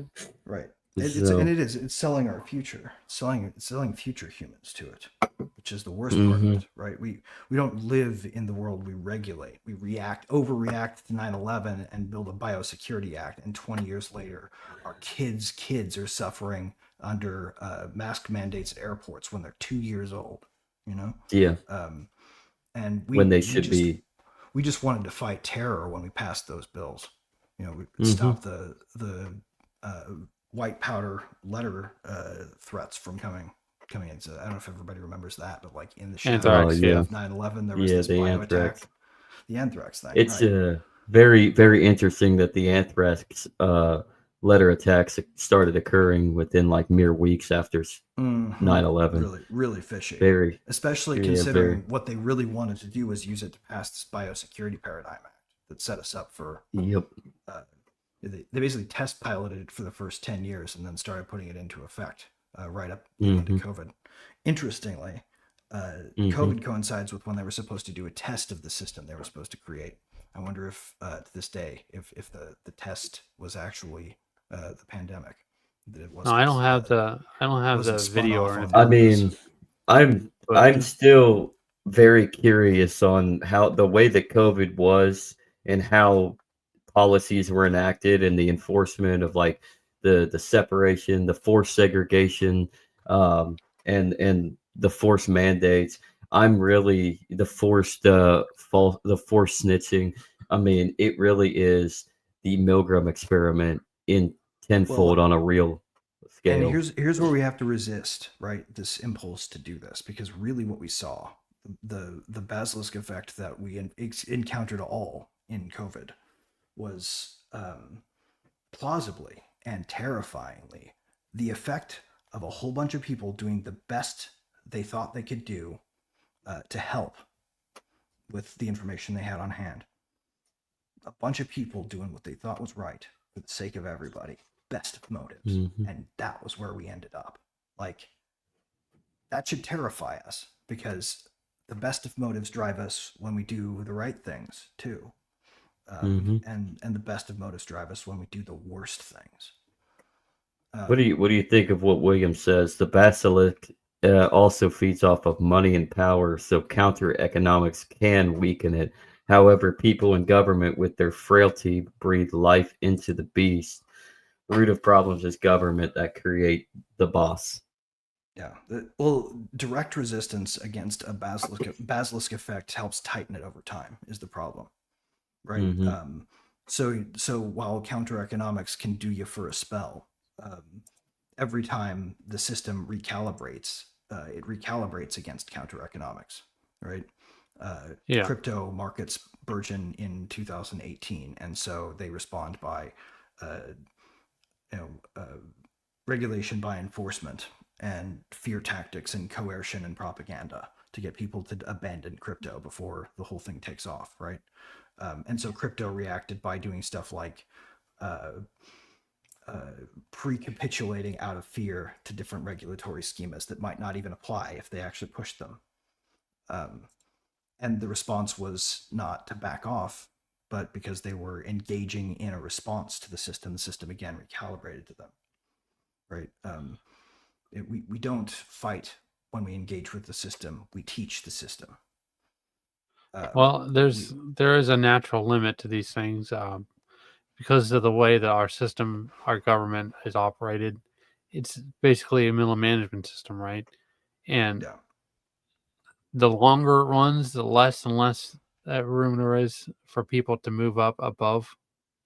right. So- It's selling our future, selling future humans to it, which is the worst part of it, right? We don't live in the world we regulate. We overreact to 9/11 and build a biosecurity act, and 20 years later, our kids are suffering under mask mandates at airports when they're 2 years old, you know? Yeah. And When they should be. We just wanted to fight terror when we passed those bills. You know, we stopped the white powder letter threats from coming in. So I don't know if everybody remembers that, but like in the shadow Anthrax, yeah. of 9/11, there was this the bio anthrax. attack. The anthrax thing. It's right. very, very interesting that the anthrax letter attacks started occurring within like mere weeks after 9/11. Really, really fishy. Very, especially yeah, considering very. what they really wanted to do was use it to pass this biosecurity paradigm act that set us up for. Yep. They basically test piloted it for the first 10 years and then started putting it into effect right up into COVID. Interestingly, COVID coincides with when they were supposed to do a test of the system they were supposed to create. I wonder if to this day, if the test was actually the pandemic. That it wasn't, No, I don't have the spun video off or on anything. I mean, I'm But- still very curious on how the way that COVID was and how policies were enacted and the enforcement of like the separation, the forced segregation, and the forced mandates. I'm really the forced snitching. I mean, it really is the Milgram experiment in tenfold on a real scale. And here's where we have to resist, right? This impulse to do this, because really what we saw, the basilisk effect that we encountered all in COVID was plausibly and terrifyingly the effect of a whole bunch of people doing the best they thought they could do to help with the information they had on hand. A bunch of people doing what they thought was right for the sake of everybody, best of motives. And that was where we ended up. Like, that should terrify us, because the best of motives drive us when we do the right things too. And the best of motives drive us when we do the worst things. What do you think of what William says? The basilisk also feeds off of money and power, so counter economics can weaken it. However, people in government with their frailty breathe life into the beast. root of problems is government that create the boss. Yeah. Well, direct resistance against a basilisk effect helps tighten it over time is the problem, right? Mhm. So while counter economics can do you for a spell, every time the system recalibrates, it recalibrates against counter economics, right? Yeah. Crypto markets burgeon in 2018, and so they respond by, uh, you know, regulation by enforcement and fear tactics and coercion and propaganda to get people to abandon crypto before the whole thing takes off, right? And so crypto reacted by doing stuff like uh, pre-capitulating out of fear to different regulatory schemas that might not even apply if they actually pushed them. And the response was not to back off, but because they were engaging in a response to the system again recalibrated to them, right? We don't fight when we engage with the system. We teach the system. Well, there is a natural limit to these things because of the way that our system, our government is operated. It's basically a middle management system, right? And Yeah. the longer it runs, the less and less room there is for people to move up above,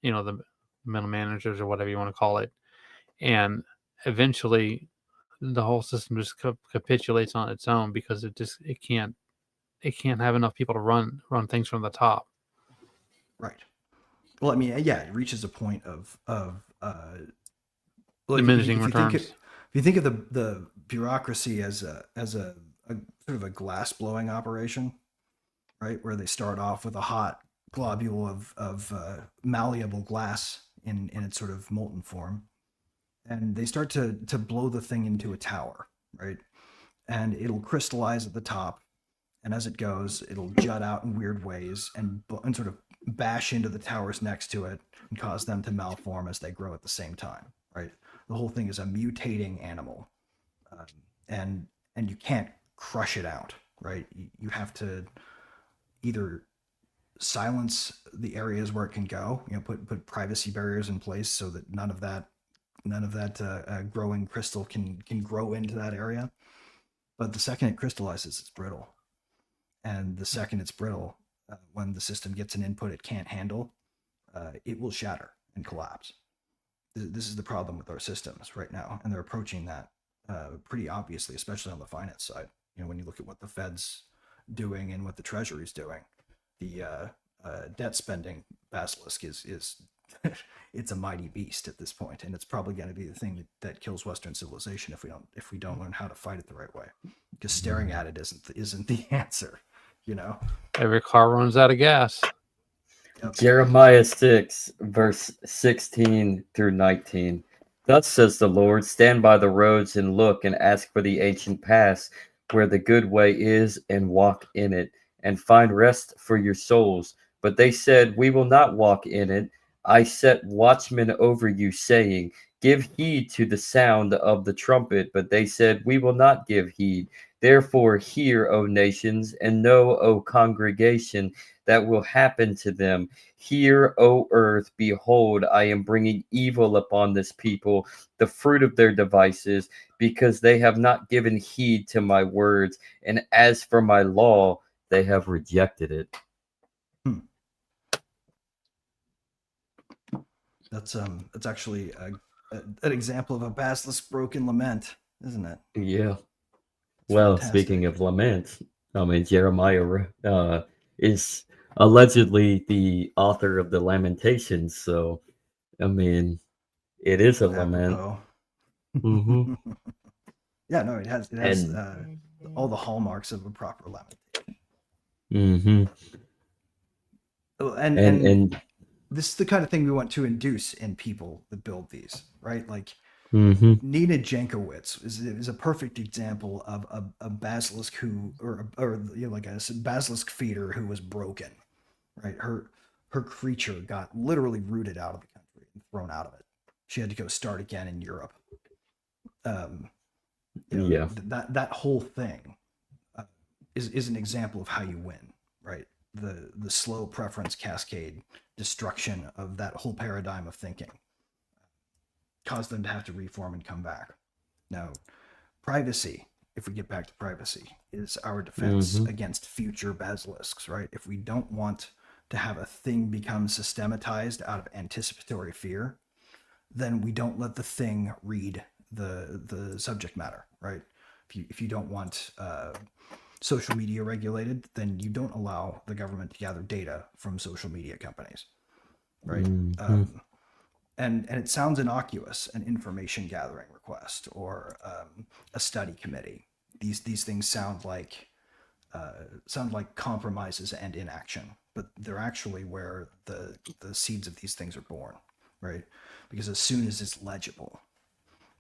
the middle managers or whatever you want to call it. And eventually, the whole system just capitulates on its own because it can't have enough people to run things from the top. Right. Well, I mean, yeah, it reaches a point of well, Diminishing if you think returns. if you think of the bureaucracy as a sort of a glass blowing operation, right, where they start off with a hot globule of malleable glass in its sort of molten form, and they start to blow the thing into a tower, right, and it'll crystallize at the top, and as it goes, it'll jut out in weird ways and sort of bash into the towers next to it and cause them to malform as they grow at the same time, right? The whole thing is a mutating animal, um, and you can't crush it out, right? You have to either silence the areas where it can go, put privacy barriers in place so that none of that growing crystal can grow into that area. But the second it crystallizes, it's brittle, and the second it's brittle, when the system gets an input it can't handle, it will shatter and collapse. This is the problem with our systems right now, and they're approaching that pretty obviously, especially on the finance side. When you look at what the Fed's doing and what the Treasury's doing, the debt spending basilisk is it's a mighty beast at this point, and it's probably going to be the thing that kills Western civilization if we don't learn how to fight it the right way. Because staring at it isn't the answer, Every car runs out of gas. Yep. Jeremiah 6, verse 16 through 19. Thus says the Lord, stand by the roads and look and ask for the ancient paths where the good way is, and walk in it, and find rest for your souls. But they said, we will not walk in it. I set watchmen over you, saying, give heed to the sound of the trumpet. But they said, we will not give heed. Therefore hear, O nations, and know, O congregation, that will happen to them. Hear, O earth, behold, I am bringing evil upon this people, the fruit of their devices, because they have not given heed to my words, and as for my law, they have rejected it. That's actually an example of a basilisk broken lament, isn't it? Yeah. It's Well, fantastic. speaking of lament, I mean, Jeremiah is allegedly the author of the Lamentations, so I mean, it is a lament. Mm-hmm. Yeah, no, it has And all the hallmarks of a proper lamentation. mm-hmm. And this is the kind of thing we want to induce in people that build these, right? Like Mm-hmm. Nina Jankowicz is a perfect example of a basilisk or like a basilisk feeder who was broken, right? Her creature got literally rooted out of the country and thrown out of it. She had to go start again in Europe. Yeah. That whole thing is an example of how you win, right? The slow preference cascade destruction of that whole paradigm of thinking. cause them to have to reform and come back. Now, privacy, if we get back to privacy, is our defense against future basilisks, right? If we don't want to have a thing become systematized out of anticipatory fear, then we don't let the thing read the subject matter, right? If you don't want social media regulated, then you don't allow the government to gather data from social media companies, right? And it sounds innocuous, an information gathering request or a study committee. These things sound like compromises and inaction, but they're actually where the seeds of these things are born, right? Because as soon as it's legible,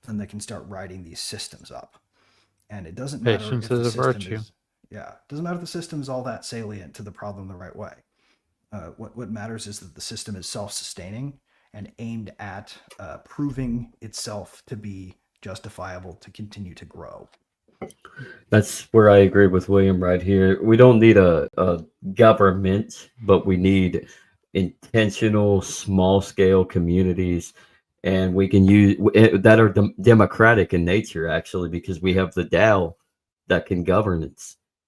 then they can start writing these systems up, and it doesn't matter Patience if the is a system virtue. it doesn't matter if the system is all that salient to the problem the right way. What matters is that the system is self-sustaining and aimed at proving itself to be justifiable to continue to grow. That's where I agree with William right here. We don't need a government, but we need intentional, small scale communities. And we can use that are democratic in nature, actually, because we have the DAO that can govern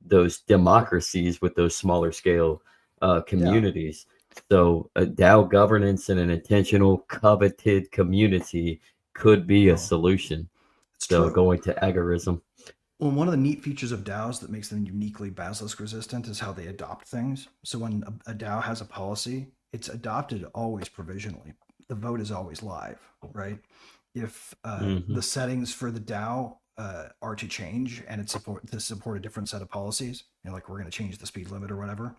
those democracies with those smaller scale communities. So a DAO governance and an intentional, coveted community could be a solution. It's So true. going to agorism. Well, one of the neat features of DAOs that makes them uniquely basilisk resistant is how they adopt things. So when a DAO has a policy, it's adopted always provisionally. The vote is always live, right? If the settings for the DAO are to change and it's to support a different set of policies, like we're going to change the speed limit or whatever,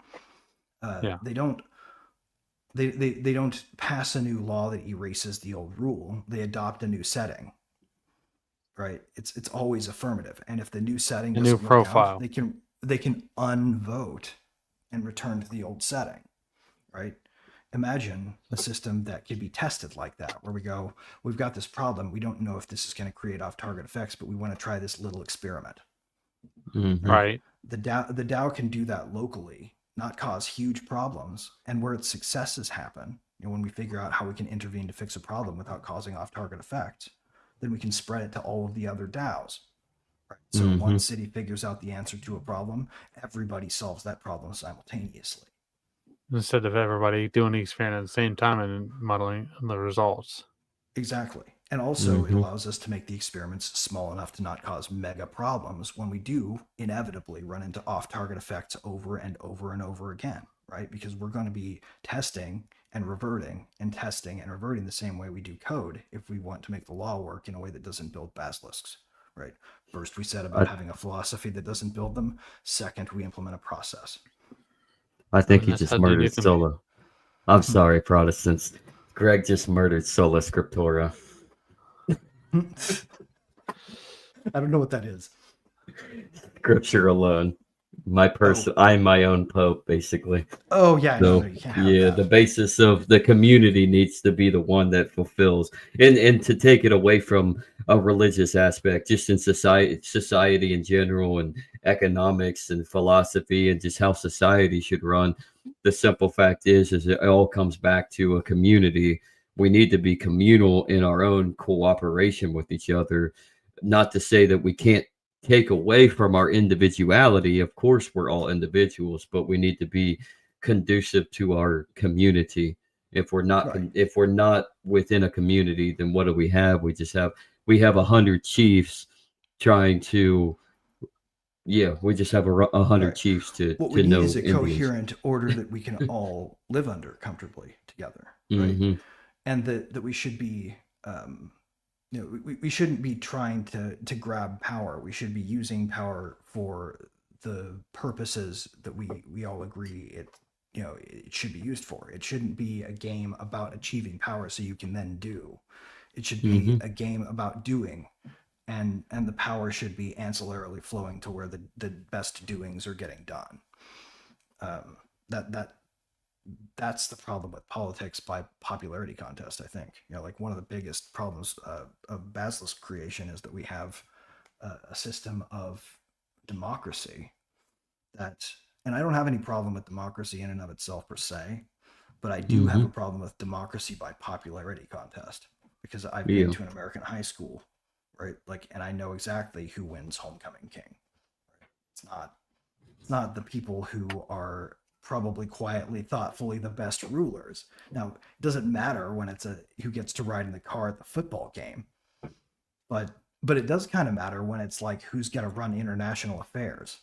they don't pass a new law that erases the old rule. They adopt a new setting. Right, it's always affirmative, and if the new setting A new doesn't work profile. out, they can unvote and return to the old setting. Right, imagine a system that could be tested like that, where we've got this problem, we don't know if this is going to create off-target effects, but we want to try this little experiment. Right. The DAO can do that locally, not cause huge problems, and where its successes happen, when we figure out how we can intervene to fix a problem without causing off-target effects, then we can spread it to all of the other DAOs. Right? So one city figures out the answer to a problem, everybody solves that problem simultaneously. Instead of everybody doing the experiment at the same time and muddling the results. Exactly. And also it allows us to make the experiments small enough to not cause mega problems when we do inevitably run into off-target effects over and over and over again, right? Because we're going to be testing and reverting and testing and reverting the same way we do code if we want to make the law work in a way that doesn't build basilisks, right? First, we said about having a philosophy that doesn't build them. Second, we implement a process. I think he That's just how murdered you can be. Sola. I'm sorry, Protestants. Greg just murdered Sola Scriptura. I don't know what that is. Scripture alone. I'm my own pope, basically. Oh yeah, So no, you can't have that. the basis of the community needs to be the one that fulfills, and to take it away from a religious aspect, just in society in general, and economics and philosophy, and just how society should run. The simple fact is it all comes back to a community. We need to be communal in our own cooperation with each other. Not to say that we can't take away from our individuality. Of course, we're all individuals, but we need to be conducive to our community. If we're not within a community, then what do we have? We have 100 chiefs trying to. Yeah, we just have 100 chiefs to What we need know is a Indians. coherent order that we can all live under comfortably together, right? And that we should be, we shouldn't be trying to grab power. We should be using power for the purposes that we all agree it should be used for. It shouldn't be a game about achieving power so you can then do. It should be a game about doing. And the power should be ancillarily flowing to where the best doings are getting done. That's the problem with politics by popularity contest. I think like one of the biggest problems of Basilisk creation is that we have a system of democracy that, and I don't have any problem with democracy in and of itself per se, but I do have a problem with democracy by popularity contest. because I've Yeah. been to an American high school, right? Like, and I know exactly who wins homecoming king. It's not the people who are probably quietly, thoughtfully the best rulers. Now, it doesn't matter when it's who gets to ride in the car at the football game, but it does kind of matter when it's like who's going to run international affairs,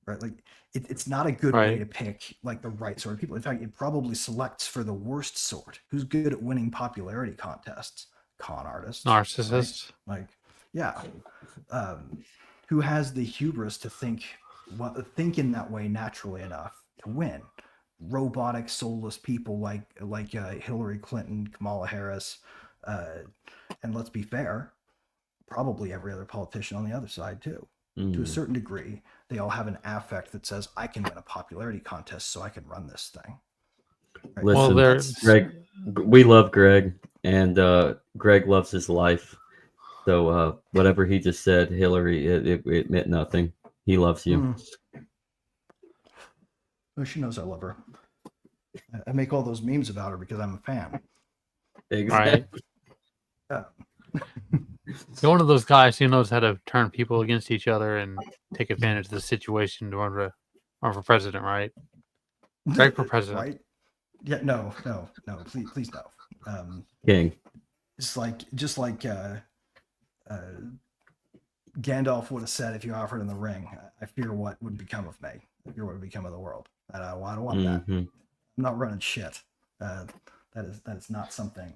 right? Like it's not a good way Right. to pick like the right sort of people. In fact, it probably selects for the worst sort. Who's good at winning popularity contests? Con artists, right? Narcissist. Like, yeah, who has the hubris to think in that way naturally enough to win? Robotic, soulless people like Hillary Clinton, Kamala Harris, and let's be fair, probably every other politician on the other side too. To a certain degree, they all have an affect that says, I can win a popularity contest, so I can run this thing. Right? Listen, Well, there's Greg, we love Greg, and Greg loves his life. So whatever he just said, Hillary, it meant nothing. He loves you. Well, she knows I love her. I make all those memes about her because I'm a fan. right. Yeah. You're one of those guys who knows how to turn people against each other and take advantage of the situation to run for president, right? Greg for president. Right? Yeah, no, please no. King. Just like Gandalf would have said if you offered in the ring, I fear what would become of me. I fear what would become of the world. And I don't want that. I'm not running shit. That is not something.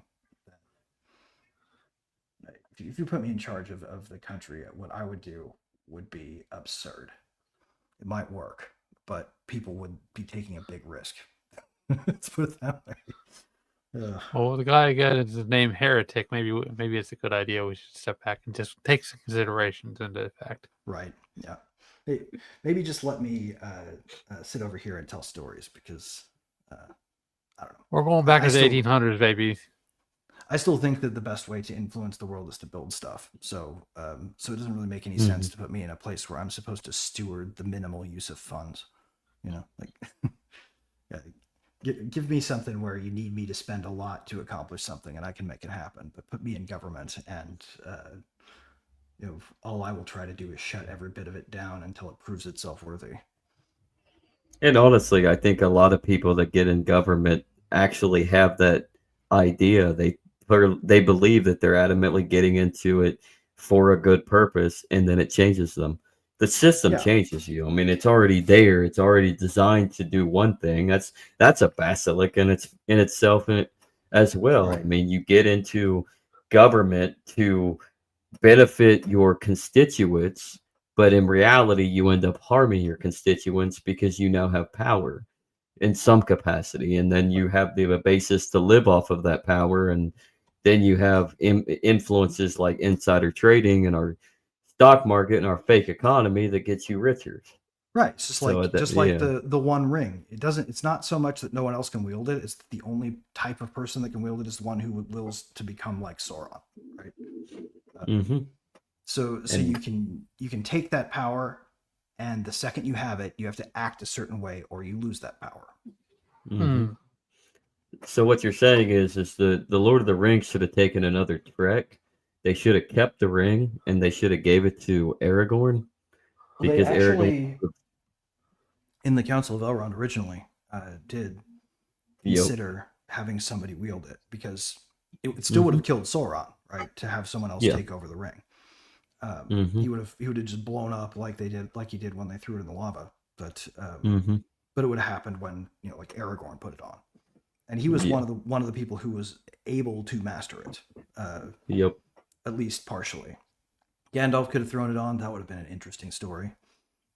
If you put me in charge of the country, what I would do would be absurd. It might work, but people would be taking a big risk. Let's put it that way. Ugh. Well, the guy got his name Heretic. Maybe it's a good idea. We should step back and just take some considerations into effect. Right. Yeah. Hey, maybe just let me sit over here and tell stories because I don't know. We're going back I to the still- 1800s, baby. I still think that the best way to influence the world is to build stuff. So it doesn't really make any sense to put me in a place where I'm supposed to steward the minimal use of funds. You know, like, yeah, give me something where you need me to spend a lot to accomplish something, and I can make it happen. But put me in government, and all I will try to do is shut every bit of it down until it proves itself worthy. And honestly, I think a lot of people that get in government actually have that idea. They believe that they're adamantly getting into it for a good purpose, and then it changes them. The system changes you. I mean, it's already there. It's already designed to do one thing. That's a basilisk in itself as well. Right. I mean, you get into government to benefit your constituents, but in reality, you end up harming your constituents because you now have power in some capacity, and then you have the basis to live off of that power, and then you have influences like insider trading and our stock market and our fake economy that gets you richer. Right. It's just like yeah. the One Ring. It's not so much that no one else can wield it. It's the only type of person that can wield it is the one who wills to become like Sauron. Right. So you can take that power, and the second you have it, you have to act a certain way, or you lose that power. So what you're saying is the Lord of the Rings should have taken another trek. They should have kept the ring, and they should have gave it to Aragorn, because Aragorn, in the Council of Elrond originally, did consider having somebody wield it, because it still would have killed Sauron, right? To have someone else take over the ring. He would have just blown up like he did when they threw it in the lava. But it would have happened when like Aragorn put it on, and he was one of the people who was able to master it. At least partially. Gandalf could have thrown it on. That would have been an interesting story.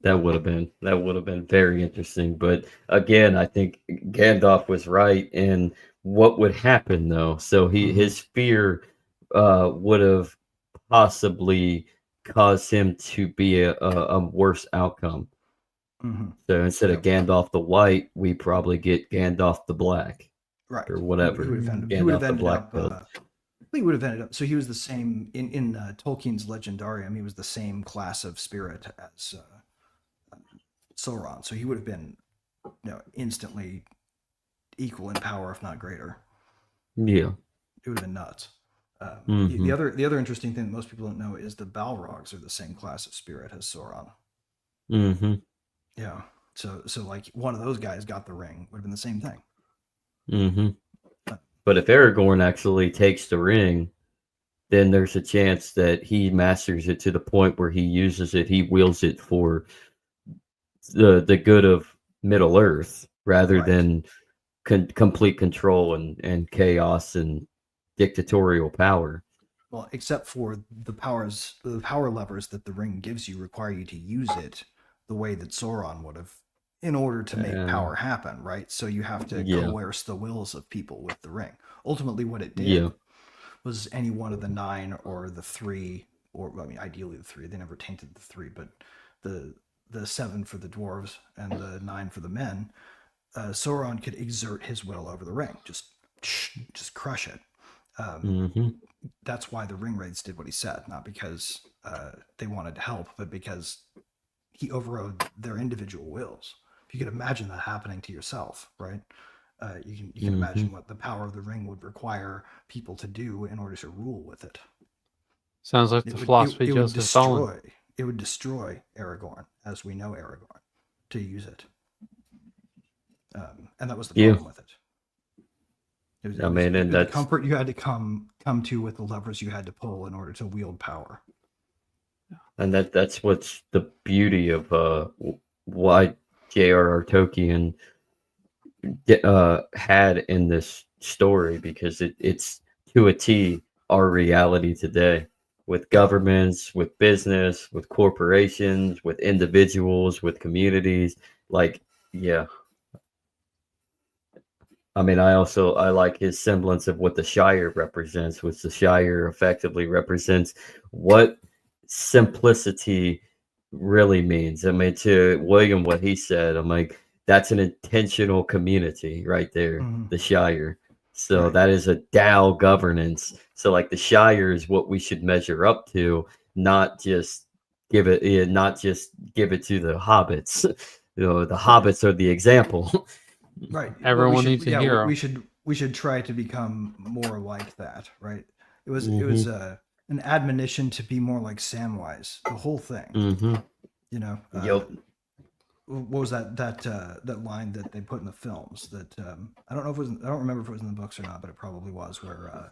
That would have been very interesting. But again, I think Gandalf was right in what would happen though. So his fear would have possibly caused him to be a worse outcome. So instead of Gandalf the White, we probably get Gandalf the Black, right, or whatever. He would have ended up. So he was the same in Tolkien's Legendarium. He was the same class of spirit as Sauron. So he would have been, instantly equal in power, if not greater. Yeah, it would have been nuts. The Hmm. other interesting thing that most people don't know is the Balrogs are the same class of spirit as Sauron. Hmm. Yeah. So like one of those guys got the ring would have been the same thing. Hmm. Uh, But if Aragorn actually takes the ring, then there's a chance that he masters it to the point where he uses it, he wields it for the good of Middle Earth rather Right. than complete control and chaos and dictatorial power. Well, except for the power levers that the ring gives you require you to use it the way that Sauron would have in order to make Uh, power happen, right? So you have to yeah, coerce the wills of people with the ring. Ultimately, what it yeah. did was any one of the 9 or the 3, or I mean, ideally the 3. They never tainted the 3, but the 7 for the dwarves and the 9 for the men. Sauron could exert his will over the ring, just crush it. Hmm. That's why the ring wraiths did what he said, not because they wanted to help, but because he overrode their individual wills. If you could imagine that happening to yourself, right? You can Hmm. imagine what the power of the ring would require people to do in order to rule with it. Sounds like It the would it, philosophy it would Joseph Stalin. destroy Aragorn as we know Aragorn to use it, and that was the Yeah, problem with it. I mean, It and was the that's comfort you had to come to with the levers you had to pull in order to wield power. that's what's the beauty of why J.R.R. Tolkien had in this story, because it's to a T our reality today, with Yeah, governments, with business, with corporations, with individuals, with communities. Like, yeah, I mean, I like his semblance of what the Shire represents, which the Shire effectively represents what simplicity really means. I mean, to William, what he said, I'm like, that's an intentional community right there, hmm, the Shire. So right. that is a DAO governance. So like the Shire is what we should measure up to, not just not just give it to the hobbits. The Right. hobbits are the example. Right. Well, Everyone needs a hero. we should try to become more like that, right? It Hmm. was an admonition to be more like Samwise. The whole thing, Hmm. you know. Yep. What was that line that they put in the films? That I don't know if it was. I don't remember if it was in the books or not, but it probably was. Where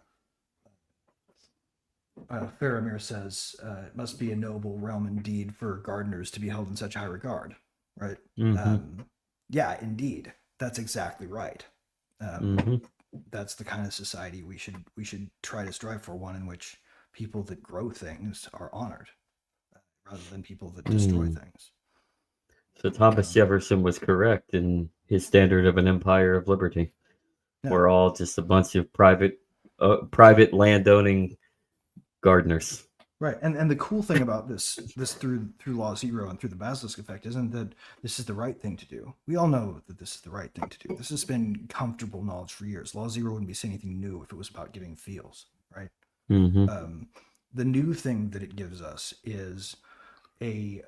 Faramir says, "It must be a noble realm indeed for gardeners to be held in such high regard." Right. Hmm. Um, yeah, indeed, that's exactly right. Um, Hmm. that's the kind of society we should try to strive for. One in which people that grow things are honored, rather than people that destroy Mm. things. So Thomas Um, Jefferson was correct in his standard of an empire of liberty. yeah, We're all just a bunch of private landowning gardeners. right. And the cool thing about this through Law Zero and through the Basilisk effect isn't that this is the right thing to do. We all know that this is the right thing to do. This has been comfortable knowledge for years. Law Zero wouldn't be saying anything new if it was about giving feels, right? Hmm. Um, the new thing that it gives us is a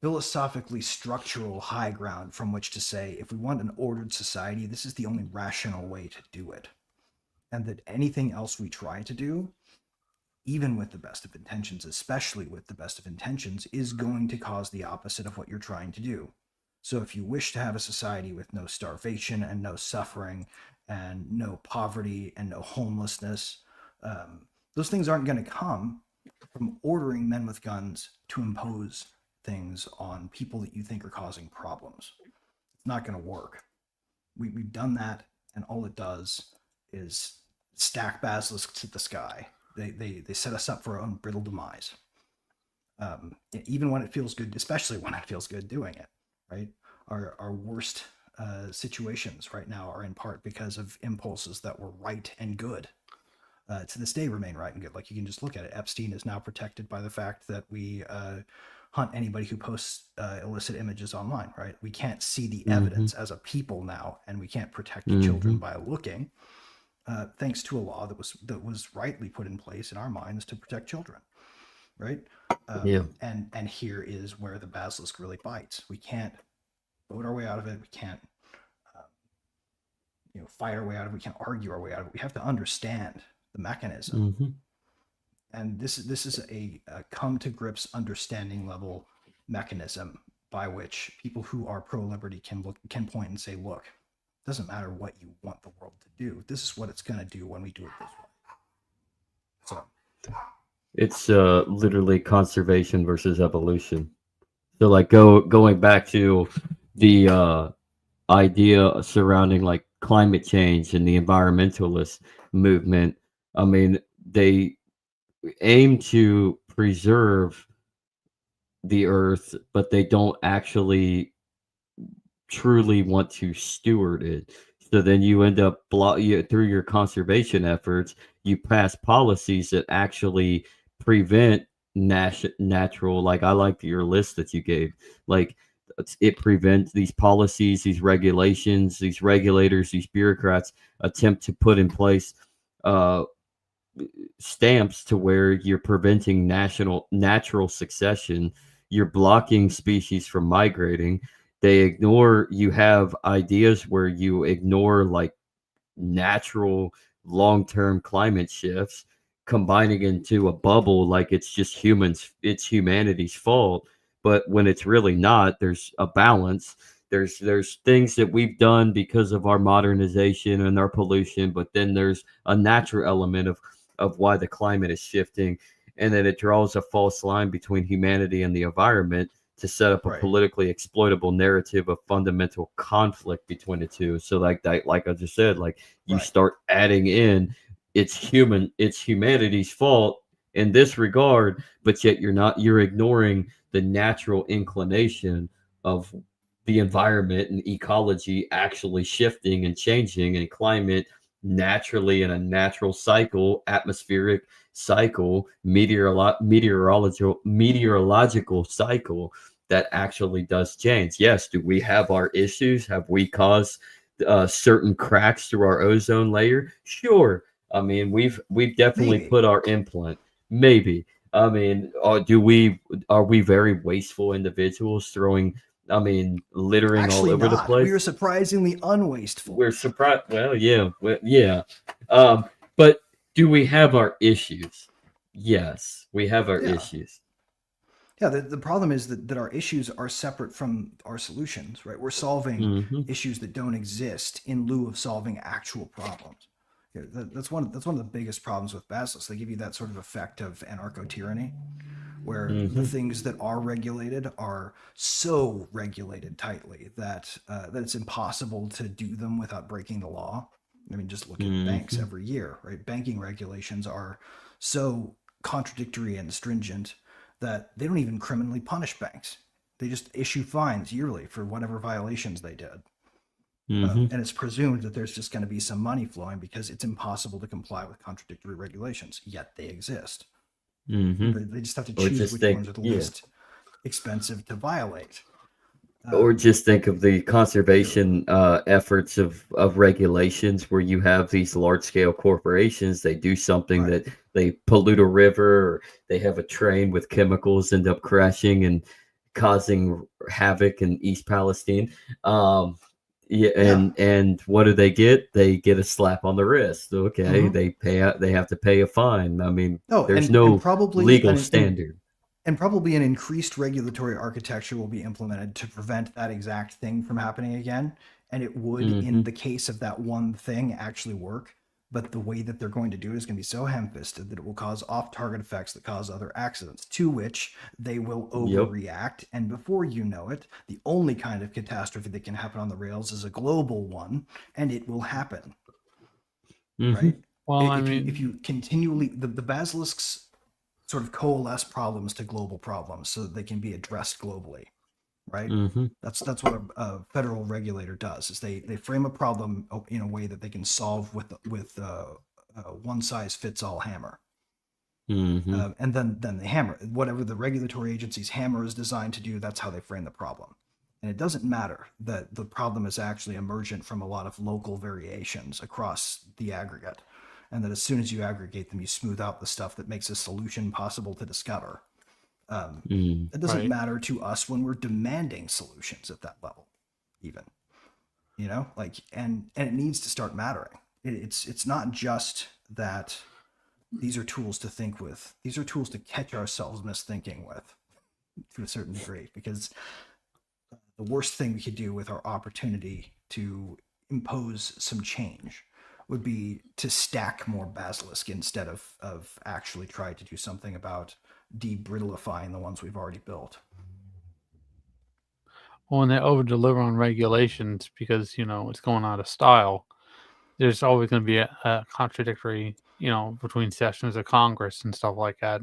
philosophically structural high ground from which to say, if we want an ordered society, this is the only rational way to do it. And that anything else we try to do, even with the best of intentions, especially with the best of intentions, is going to cause the opposite of what you're trying to do. So if you wish to have a society with no starvation and no suffering and no poverty and no homelessness, those things aren't going to come from ordering men with guns to impose things on people that you think are causing problems. It's not going to work. We've done that, and all it does is stack basilisks to the sky. They set us up for our own brittle demise. Even when it feels good, especially when it feels good doing it, right? Our worst situations right now are in part because of impulses that were right and good. To this day remain right and good. Like you can just look at it. Epstein is now protected by the fact that we hunt anybody who posts illicit images online, right? We can't see the Hmm. evidence as a people now, and we can't protect children Hmm. by looking, thanks to a law that was rightly put in place in our minds to protect children, right? Yeah. And here is where the basilisk really bites. We can't vote our way out of it. We can't fight our way out of it. We can't argue our way out of it. We have to understand the mechanism. Hmm. And this is a come to grips understanding level mechanism by which people who are pro liberty can point and say, look, it doesn't matter what you want the world to do. This is what it's going to do when we do it this way. So It's literally conservation versus evolution. So like going back to the idea surrounding like climate change and the environmentalist movement. I mean, they aim to preserve the earth, but they don't actually truly want to steward it. So then you end up through your conservation efforts, you pass policies that actually prevent natural. Like I like your list that you gave. Like it prevents these policies, these regulations, these regulators, these bureaucrats attempt to put in place uh, stamps to where you're preventing natural succession. You're blocking species from migrating. They ignore, you have ideas where you ignore like natural long-term climate shifts, combining into a bubble like it's just it's humanity's fault. But when it's really not, there's a balance. There's things that we've done because of our modernization and our pollution, but then there's a natural element of why the climate is shifting. And then it draws a false line between humanity and the environment to set up a right. politically exploitable narrative of fundamental conflict between the two. So like that, like I just said, like you Right. start adding in it's humanity's fault in this regard, but yet you're ignoring the natural inclination of the environment and ecology actually shifting and changing, and climate naturally in a natural cycle, atmospheric cycle, meteorological cycle that actually does change. Yes, do we have our issues? Have we caused certain cracks through our ozone layer? Sure. I mean, we've definitely Maybe. put our imprint. Maybe. I mean, are we very wasteful individuals throwing? I mean, littering all Actually over the not. We are place? surprisingly unwasteful. We're surprised. Well, yeah, yeah. But do we have our issues? Yes, we have our Yeah. issues. Yeah, the problem is that our issues are separate from our solutions, right? We're solving Hmm. issues that don't exist in lieu of solving actual problems. Yeah, that's one of the biggest problems with Basilisk. They give you that sort of effect of anarcho-tyranny, where the Hmm. things that are regulated are so regulated tightly that that it's impossible to do them without breaking the law. I mean, just look at banks Hmm. every year, right? Banking regulations are so contradictory and stringent that they don't even criminally punish banks. They just issue fines yearly for whatever violations they did. Hmm. And it's presumed that there's just going to be some money flowing because it's impossible to comply with contradictory regulations, yet they exist. Hmm. They just have to Or choose just which think, ones are the yeah. least expensive to violate. Or Um, just think of the conservation efforts of regulations where you have these large scale corporations. They do something right. that they pollute a river, or they have a train with chemicals end up crashing and causing havoc in East Palestine. Um, yeah, Yeah. and what do they get? They get a slap on the wrist. Okay, Mm-hmm. they have to pay a fine. I mean, Oh, there's and no probably legal standard. and probably an increased regulatory architecture will be implemented to prevent that exact thing from happening again. And it would, in Hmm. the case of that one thing, actually work. But the way that they're going to do it is going to be so ham-fisted that it will cause off-target effects that cause other accidents, to which they will Yep. overreact. And before you know it, the only kind of catastrophe that can happen on the rails is a global one, and it will happen, Hmm. right? Well, I If mean, you continually the basilisks sort of coalesce problems to global problems so that they can be addressed globally, right? Hmm. That's what a federal regulator does. Is they frame a problem in a way that they can solve with one size fits all hammer, Hmm. and then they hammer whatever the regulatory agency's hammer is designed to do. That's how they frame the problem. And it doesn't matter that the problem is actually emergent from a lot of local variations across the aggregate, and that as soon as you aggregate them, you smooth out the stuff that makes a solution possible to discover. Mm. It doesn't right. matter to us when we're demanding solutions at that level, even, like, and it needs to start mattering. It's not just that these are tools to think with. These are tools to catch ourselves misthinking with, to a certain degree, because the worst thing we could do with our opportunity to impose some change would be to stack more basilisk instead of actually try to do something about debrittlifying the ones we've already built. Well, when they over deliver on regulations because it's going out of style, there's always going to be a contradictory between sessions of Congress and stuff like that.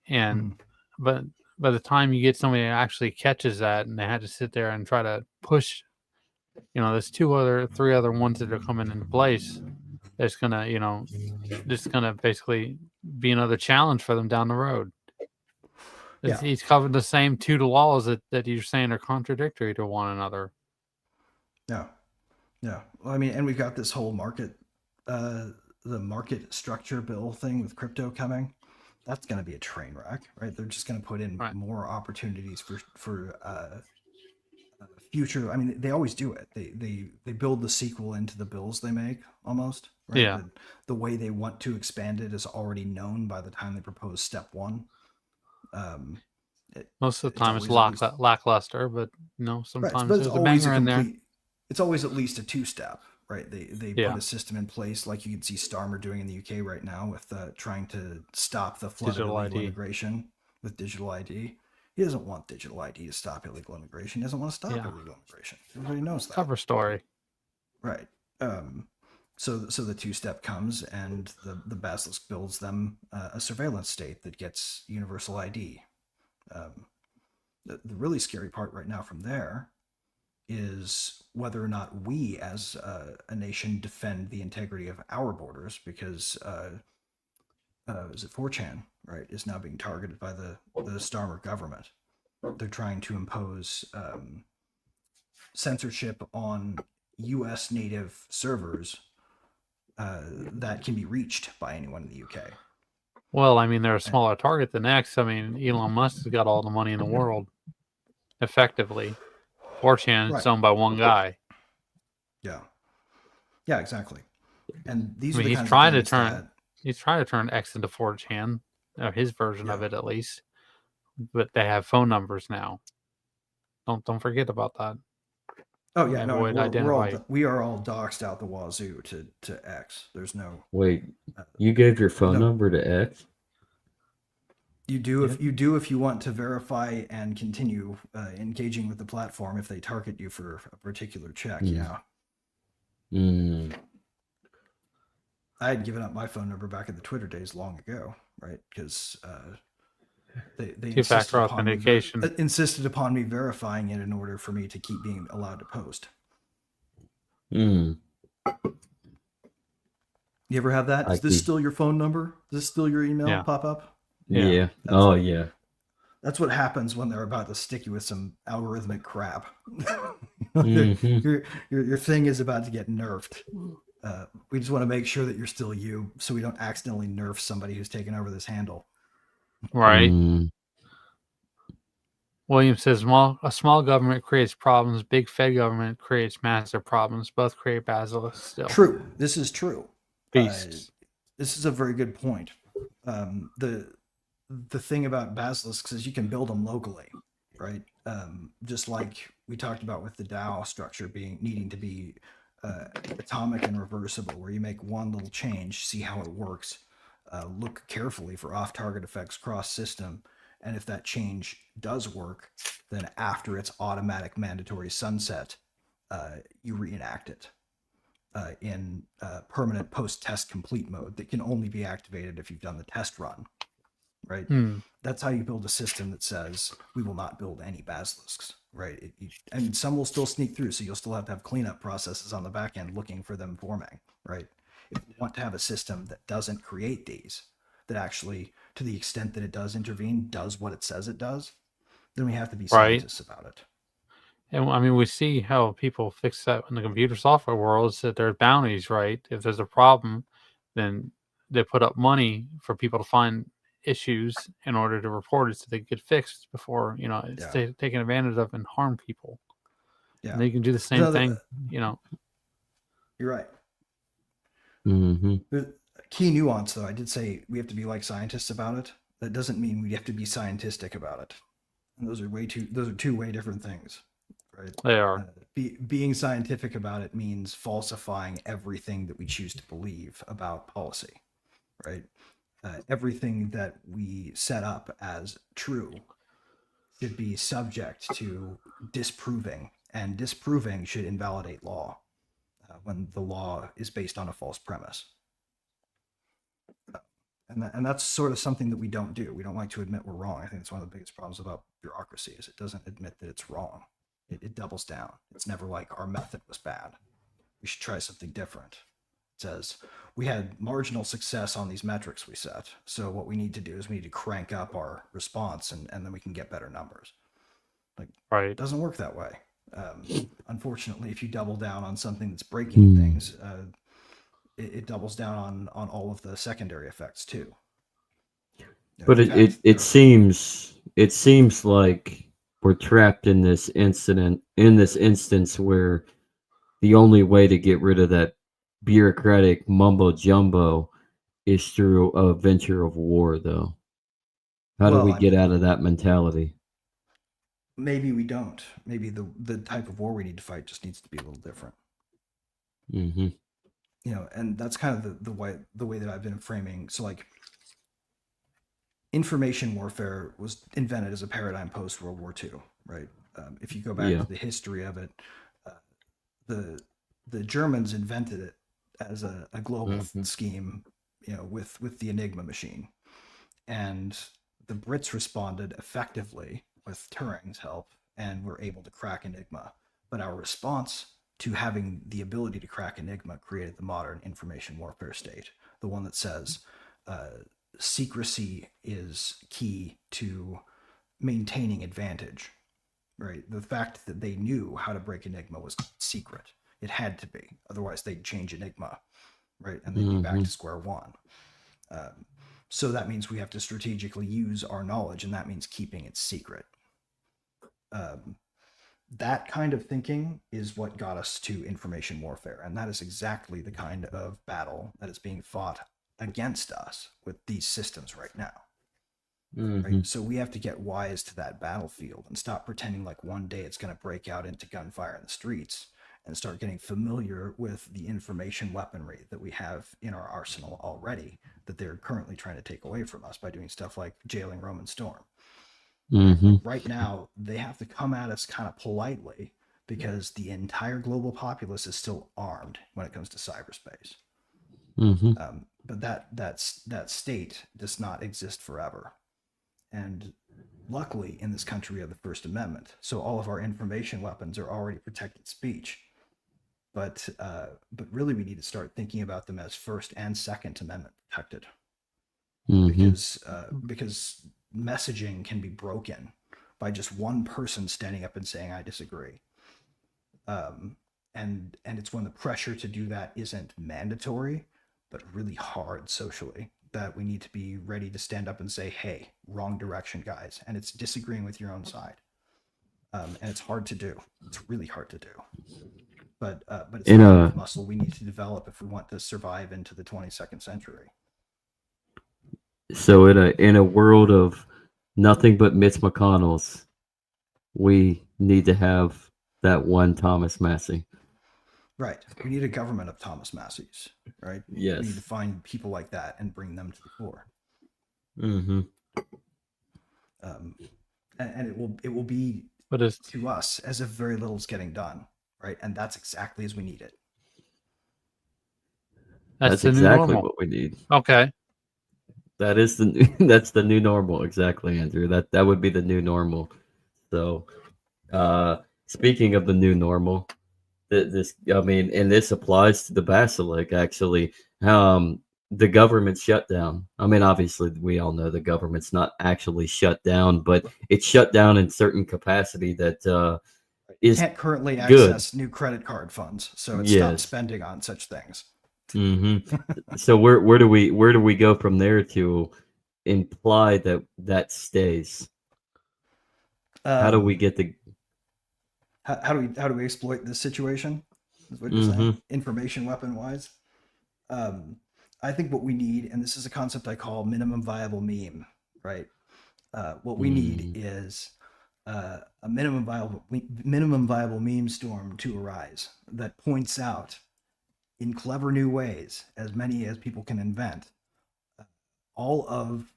And but by the time you get somebody that actually catches that, and they had to sit there and try to push, there's three other ones that are coming into place. That's gonna just gonna basically be another challenge for them down the road. Yeah. He's covered the same two laws that you're saying are contradictory to one another. Yeah. Yeah. Well, I mean, and we've got this whole the market structure bill thing with crypto coming. That's going to be a train wreck, right? They're just going to put in more opportunities for future. I mean, they always do it. They build the sequel into the bills they make almost, right? Yeah. The way they want to expand it is already known by the time they propose step one. Most of the time it's lackluster, but sometimes but there's a banger in there. It's always at least a two-step, right? They put a system in place like you can see Starmer doing in the UK right now with trying to stop the flood of illegal immigration with digital ID. He doesn't want digital ID to stop illegal immigration. He doesn't want to stop illegal immigration. Everybody knows that. Cover story. Right. So the two-step comes, and the Basilisk builds them a surveillance state that gets universal ID. The really scary part right now from there is whether or not we as a nation defend the integrity of our borders, because is it 4chan, right, is now being targeted by the Starmer government. They're trying to impose censorship on U.S. native servers that can be reached by anyone in the UK. Well, I mean, they're a smaller target than X. I mean, Elon Musk has got all the money in the world, effectively. 4chan is owned by one guy. Yeah. Yeah, exactly. And these he's trying to turn X into 4chan, or his version of it at least. But they have phone numbers now. Don't forget about that. Oh yeah, no, we are all doxed out the wazoo to X. There's no wait. You gave your phone number to X? You do if you want to verify and continue engaging with the platform if they target you for a particular check. Yeah. I had given up my phone number back in the Twitter days long ago, right? Because they two-factor authentication insisted upon me verifying it in order for me to keep being allowed to post. Mm. You ever have that? Is this still your phone number? Is this still your email pop up? Yeah. Yeah. That's what happens when they're about to stick you with some algorithmic crap. Your thing is about to get nerfed. We just want to make sure that you're still you, so we don't accidentally nerf somebody who's taken over this handle. Right. William says, a small government creates problems. Big Fed government creates massive problems. Both create Basilisk still. True. This is true. Beasts. This is a very good point. The thing about Basilisks is you can build them locally, right? Just like we talked about with the DAO structure needing to be atomic and reversible, where you make one little change, see how it works, look carefully for off-target effects cross-system, and if that change does work, then after its automatic mandatory sunset, you reenact it in permanent post-test complete mode that can only be activated if you've done the test run, right? That's how you build a system that says, we will not build any basilisks, right? And some will still sneak through, so you'll still have to have cleanup processes on the back end looking for them forming, right? If you want to have a system that doesn't create these, that actually, to the extent that it does intervene, does what it says it does, then we have to be scientists about it. And I mean, we see how people fix that in the computer software world, is that there's bounties, right? If there's a problem, then they put up money for people to find issues in order to report it so they get fixed before, it's taken advantage of and harm people. Yeah. And they can do the same thing, You're right. Mm-hmm. key nuance, though, I did say we have to be like scientists about it. That doesn't mean we have to be scientistic about it. And those are two way different things, right? They are. Being scientific about it means falsifying everything that we choose to believe about policy, right? Everything that we set up as true should be subject to disproving, and disproving should invalidate law when the law is based on a false premise. And that's sort of something that we don't do. We don't like to admit we're wrong. I think it's one of the biggest problems about bureaucracy is it doesn't admit that it's wrong. It doubles down. It's never like our method was bad. We should try something different. It says we had marginal success on these metrics we set. So what we need to do is we need to crank up our response and then we can get better numbers. Like, Right. it doesn't work that way. Unfortunately, if you double down on something that's breaking things, it doubles down on all of the secondary effects too. But it seems like we're trapped in this instance where the only way to get rid of that bureaucratic mumbo jumbo is through a venture of war, though. How do we get out of that mentality? Maybe we don't. Maybe the type of war we need to fight just needs to be a little different. Mm-hmm. And that's kind of the way that I've been framing. So like, information warfare was invented as a paradigm post World War II, right? If you go back to the history of it, the Germans invented it as a global scheme, with the Enigma machine, and the Brits responded effectively with Turing's help and were able to crack Enigma. But our response to having the ability to crack Enigma created the modern information warfare state, the one that says secrecy is key to maintaining advantage, right? The fact that they knew how to break Enigma was secret. It had to be. Otherwise, they'd change Enigma, right? And they'd be back to square one. So that means we have to strategically use our knowledge, and that means keeping it secret. That kind of thinking is what got us to information warfare. And that is exactly the kind of battle that is being fought against us with these systems right now. Right? So we have to get wise to that battlefield and stop pretending like one day it's going to break out into gunfire in the streets, and start getting familiar with the information weaponry that we have in our arsenal already that they're currently trying to take away from us by doing stuff like jailing Roman Storm. Right now, they have to come at us kind of politely because the entire global populace is still armed when it comes to cyberspace. But that state does not exist forever. And luckily, in this country, we have the First Amendment, so all of our information weapons are already protected speech. But really, we need to start thinking about them as First and Second Amendment protected, because messaging can be broken by just one person standing up and saying, "I disagree." And it's when the pressure to do that isn't mandatory, but really hard socially, that we need to be ready to stand up and say, "Hey, wrong direction, guys." And it's disagreeing with your own side. And it's hard to do. It's really hard to do. But it's a muscle we need to develop if we want to survive into the 22nd century. So in a world of nothing but Mitch McConnells, we need to have that one Thomas Massey. Right. We need a government of Thomas Masseys, right? Yes. We need to find people like that and bring them to the fore. And it will be to us as if very little is getting done, right? And that's exactly as we need it. That's exactly what we need. Okay. That's the new normal. Exactly, Andrew. That would be the new normal. So, speaking of the new normal, this applies to the Basilisk actually. The government shutdown. I mean, obviously, we all know the government's not actually shut down, but it's shut down in certain capacity that is can't currently good. Access new credit card funds, so it stopped spending on such things. So where do we go from there to imply that stays? How do we get the? How do we exploit this situation? Is what you're saying? Information weapon wise. I think what we need, and this is a concept I call minimum viable meme, right? What we need is a minimum viable meme storm to arise that points out in clever new ways, as many as people can invent, all of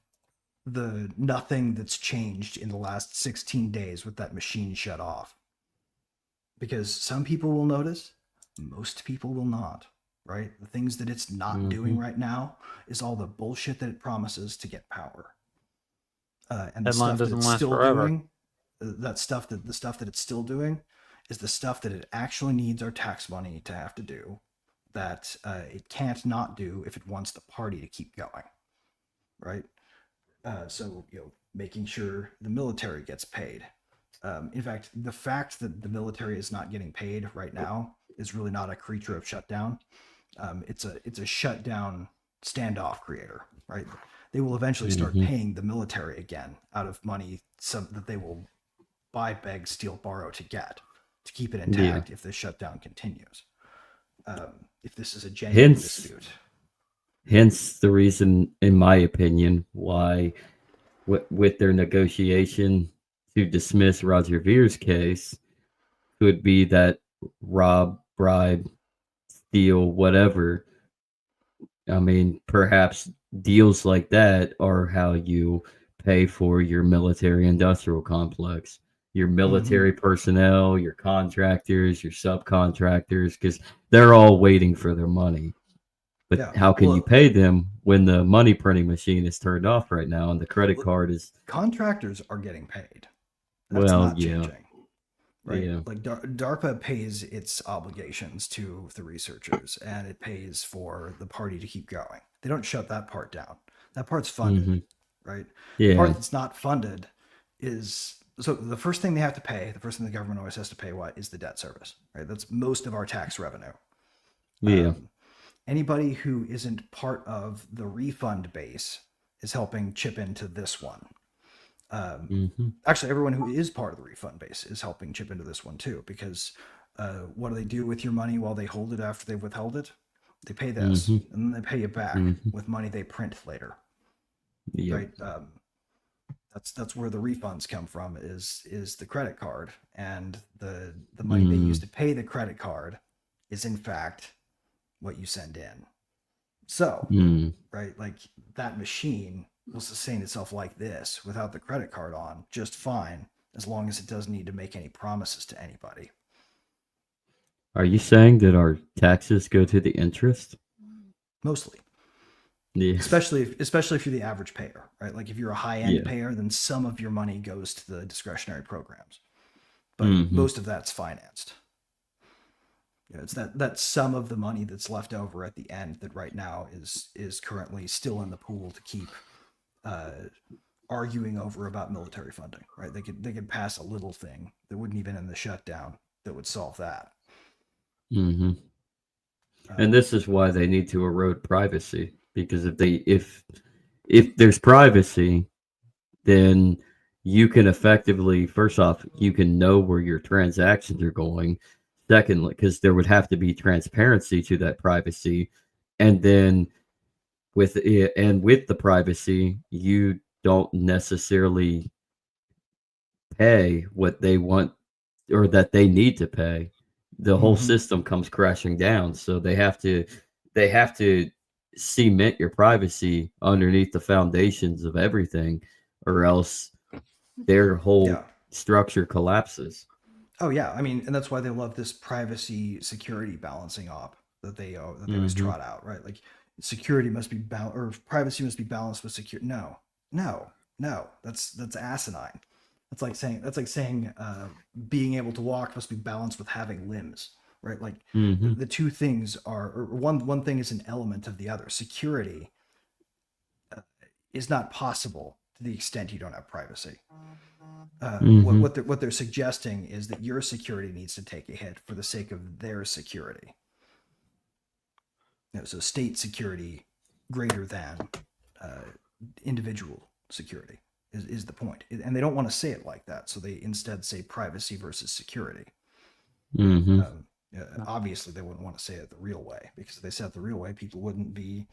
the nothing that's changed in the last 16 days with that machine shut off. Because some people will notice, most people will not, right? The things that it's not doing right now is all the bullshit that it promises to get power. And the Headline stuff that doesn't it's last still forever. doing, the stuff that it's still doing is the stuff that it actually needs our tax money to have to do, that it can't not do if it wants the party to keep going, right? So, making sure the military gets paid. In fact, the fact that the military is not getting paid right now is really not a creature of shutdown. It's a shutdown standoff creator, right? They will eventually start paying the military again out of money that they will buy, beg, steal, borrow to get to keep it intact if the shutdown continues. If this is a genuine dispute. Hence the reason, in my opinion, why with their negotiation to dismiss Roger Vere's case could be that rob, bribe, steal, whatever. I mean, perhaps deals like that are how you pay for your military industrial complex, your military personnel, your contractors, your subcontractors, because they're all waiting for their money. But how can you pay them when the money printing machine is turned off right now and the credit card is... Contractors are getting paid. That's not changing. Right? Yeah. Like DARPA pays its obligations to the researchers, and it pays for the party to keep going. They don't shut that part down. That part's funded, right? Yeah. The part that's not funded is... So the first thing they have to pay, the first thing the government always has to pay, is the debt service, right? That's most of our tax revenue. Yeah. Anybody who isn't part of the refund base is helping chip into this one. Actually, everyone who is part of the refund base is helping chip into this one too, because what do they do with your money while they hold it after they've withheld it? They pay this, and then they pay you back with money they print later. Right? That's where the refunds come from, is the credit card, and the money they use to pay the credit card is in fact what you send in. So, right, like that machine will sustain itself like this without the credit card on just fine, as long as it doesn't need to make any promises to anybody. Are you saying that our taxes go to the interest? Mostly. Yeah. Especially if you're the average payer, right? Like if you're a high-end payer, then some of your money goes to the discretionary programs. But most of that's financed. It's that sum of the money that's left over at the end that right now is currently still in the pool to keep arguing over about military funding, right? They could pass a little thing that wouldn't even end the shutdown that would solve that. And this is why they need to erode privacy, because if there's privacy, then you can effectively, first off, you can know where your transactions are going. Secondly, because there would have to be transparency to that privacy, and then with the privacy, you don't necessarily pay what they want or that they need to pay. The whole system comes crashing down. So they have to cement your privacy underneath the foundations of everything, or else their whole structure collapses. Oh yeah, I mean, and that's why they love this privacy security balancing op that they always trot out, right? Like security must be or privacy must be balanced with security. No, that's asinine. That's like saying being able to walk must be balanced with having limbs, right? Like the two things are, or one thing is an element of the other. Security is not possible to the extent you don't have privacy. What they're suggesting is that your security needs to take a hit for the sake of their security. So state security greater than individual security is the point. And they don't want to say it like that, so they instead say privacy versus security. Obviously, they wouldn't want to say it the real way, because if they said it the real way, people wouldn't be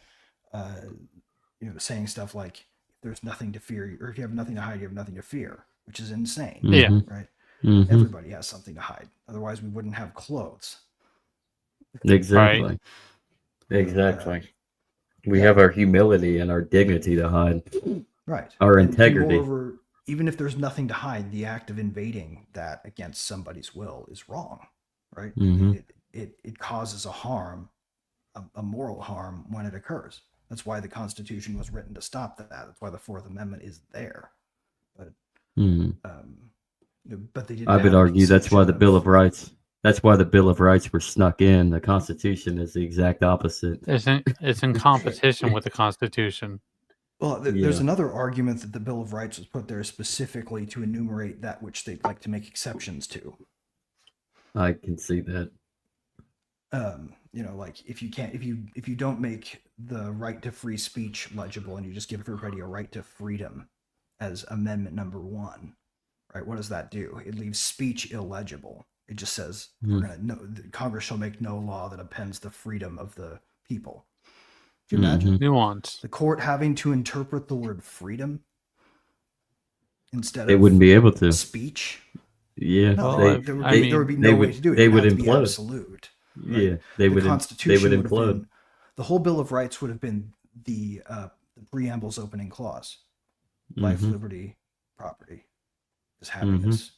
saying stuff like, "There's nothing to fear," or "If you have nothing to hide, you have nothing to fear," which is insane, Yeah. Mhm. right? Mhm. Everybody has something to hide. Otherwise, we wouldn't have clothes. Exactly. Exactly. We Yeah. have our humility and our dignity to hide. Right. Our And integrity. moreover, even if there's nothing to hide, the act of invading that against somebody's will is wrong, right? Mhm. It causes a harm, a moral harm when it occurs. That's why the Constitution was written to stop that. That's why the Fourth Amendment is there. But Mhm. but they didn't I would have a argue that's why conception the Bill of of Rights. That's why the Bill of Rights were snuck in. The Constitution is the exact opposite. It's in competition with the Constitution. Well, there's Yeah. another argument that the Bill of Rights was put there specifically to enumerate that which they'd like to make exceptions to. I can see that. Like if you don't make the right to free speech legible and you just give everybody a right to freedom as amendment number 1, right? What does that do? It leaves speech illegible. It just says Congress shall make no law that appends the freedom of the people. Can you imagine Nuance. the court having to interpret the word freedom instead They of wouldn't be able to. speech? Yeah. No, Well, there I would be they no would- way to do it. they It would would have to be implode. absolute. Yeah. Right? They The would. Constitution They would would have implode. been, the whole Bill of Rights would have been the preamble's opening clause: life, Mhm. liberty, property. Because happiness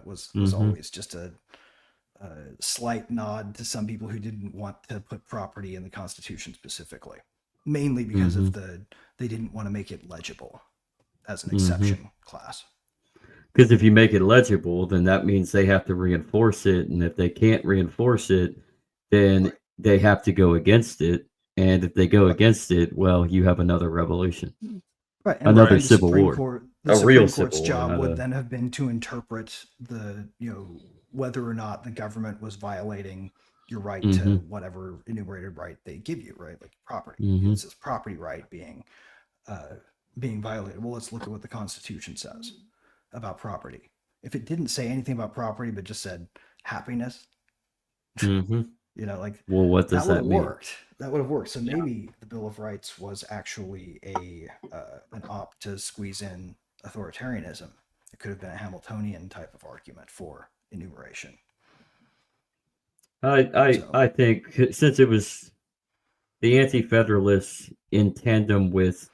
was always just a slight nod to some people who didn't want to put property in the Constitution specifically, mainly because of they didn't want to make it legible as an exception class. Because if you make it legible, then that means they have to reinforce it, and if they can't reinforce it, then they have to go against it. And if they go against it, well, you have another revolution, Right, and another the civil Supreme war, Court, a the real Supreme Court's civil war, job not would a. then have been to interpret the whether or not the government was violating your right to Mhm. whatever enumerated right they give you, right? Like property. Mhm. It's this property right being violated. Well, let's look at what the Constitution says about property. If it didn't say anything about property but just said happiness, Mhm. like Well, what does that would that have mean? worked. That would have worked. So maybe the Bill of Rights was actually an opt to squeeze in authoritarianism. It could have been a Hamiltonian type of argument for enumeration. I think since it was the Anti-Federalists in tandem with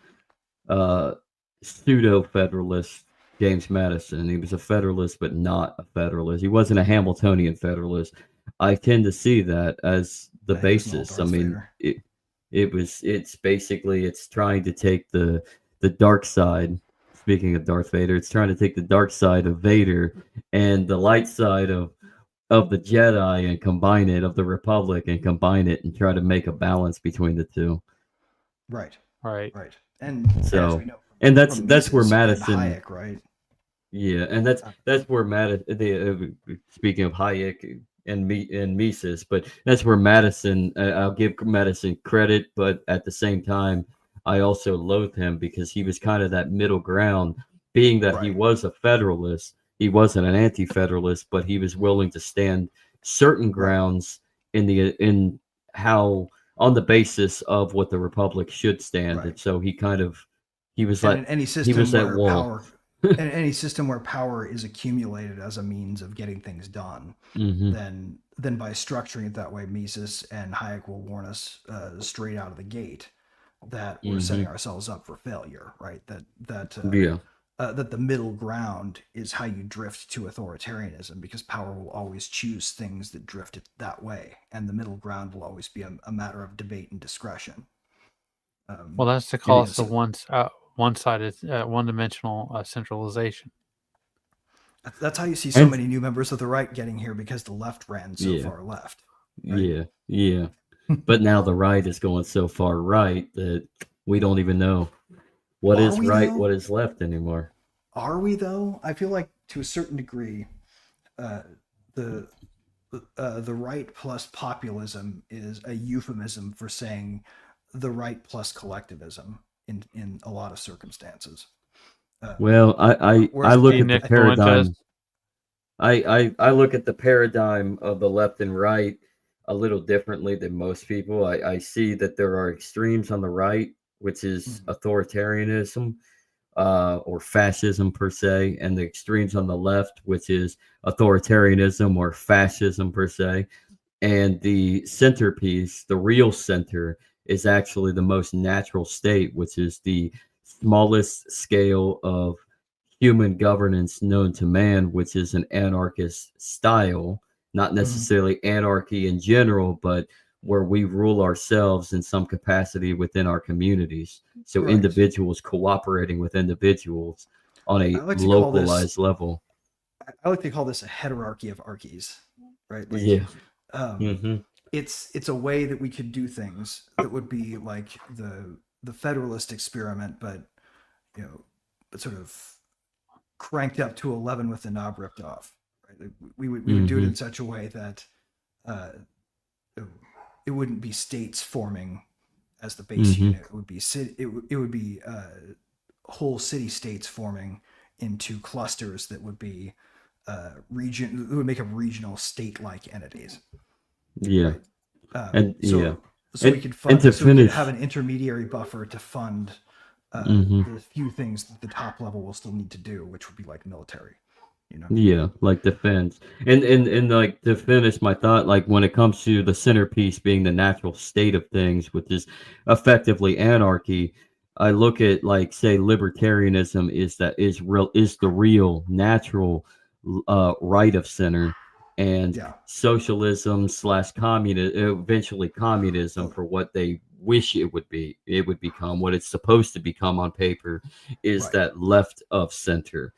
pseudo-Federalist James Madison. He was a Federalist, but not a Federalist. He wasn't a Hamiltonian Federalist. I tend to see that as the Yeah, he was an old basis. I Darth mean, Vader. it's basically it's trying to take the dark side. Speaking of Darth Vader, it's trying to take the dark side of Vader and the light side of the Jedi and combine it, of the Republic and combine it, and try to make a balance between the two. Right. Right. Right. And as So, we know, and that's from where Mises and Madison. Hayek, right? Yeah, and that's where speaking of Hayek and Mises, but that's where Madison. I'll give Madison credit, but at the same time, I also loathe him because he was kind of that middle ground. Being that he Right. was a Federalist, he wasn't an anti-Federalist, but he was willing to stand certain grounds in how on the basis of what the Republic should stand, Right. and so he was And like in any he system was that where wall. power in any system where power is accumulated as a means of getting things done, Mhm. then by structuring it that way, Mises and Hayek will warn us straight out of the gate that we're setting ourselves up for failure, right? Yeah. That the middle ground is how you drift to authoritarianism, because power will always choose things that drift it that way, and the middle ground will always be a matter of debate and discretion. Well, that's the cost of one-sided, one-dimensional centralization. That's how you see so many new members of the right getting here, because the left ran so far left. Right? Yeah. But now the right is going so far right that we don't even know what is right, what is left anymore. Are we though? I feel like to a certain degree, the right plus populism is a euphemism for saying the right plus collectivism in a lot of circumstances. Well, I look at the paradigm. I look at the paradigm of the left and right a little differently than most people. I see that there are extremes on the right which is Mhm. authoritarianism or fascism per se, and the extremes on the left, which is authoritarianism or fascism per se. And the centerpiece, the real center, is actually the most natural state, which is the smallest scale of human governance known to man, which is an anarchist style, not Mhm. necessarily anarchy in general, but where we rule ourselves in some capacity within our communities. So Right. individuals cooperating with individuals on I a like to call this localized level. I like to call this a heterarchy of archies, right? Like, Yeah. um, Hmm. it's a way that we could do things that would be like the Federalist experiment, but you know, but sort of cranked up to 11 with the knob ripped off. Right? Like, we would do it Hmm. in such a way that uh, it wouldn't be states forming as the base Hmm. unit. It would be it would be whole city states forming into clusters that would be region. It would make up regional state-like entities, Yeah. right? And yeah. So we could And to so we could have finish, an intermediary buffer to fund hmm the few things that the top level will still need to do, which would be like military, you know. yeah, like defense. And like to finish my thought, like when it comes to the centerpiece being the natural state of things, which is effectively anarchy, I look at like say libertarianism is the real natural right of center, and Yeah. socialism slash communism, eventually communism Well, for what they wish it would become, what it's supposed to become on paper, is right. that left of center.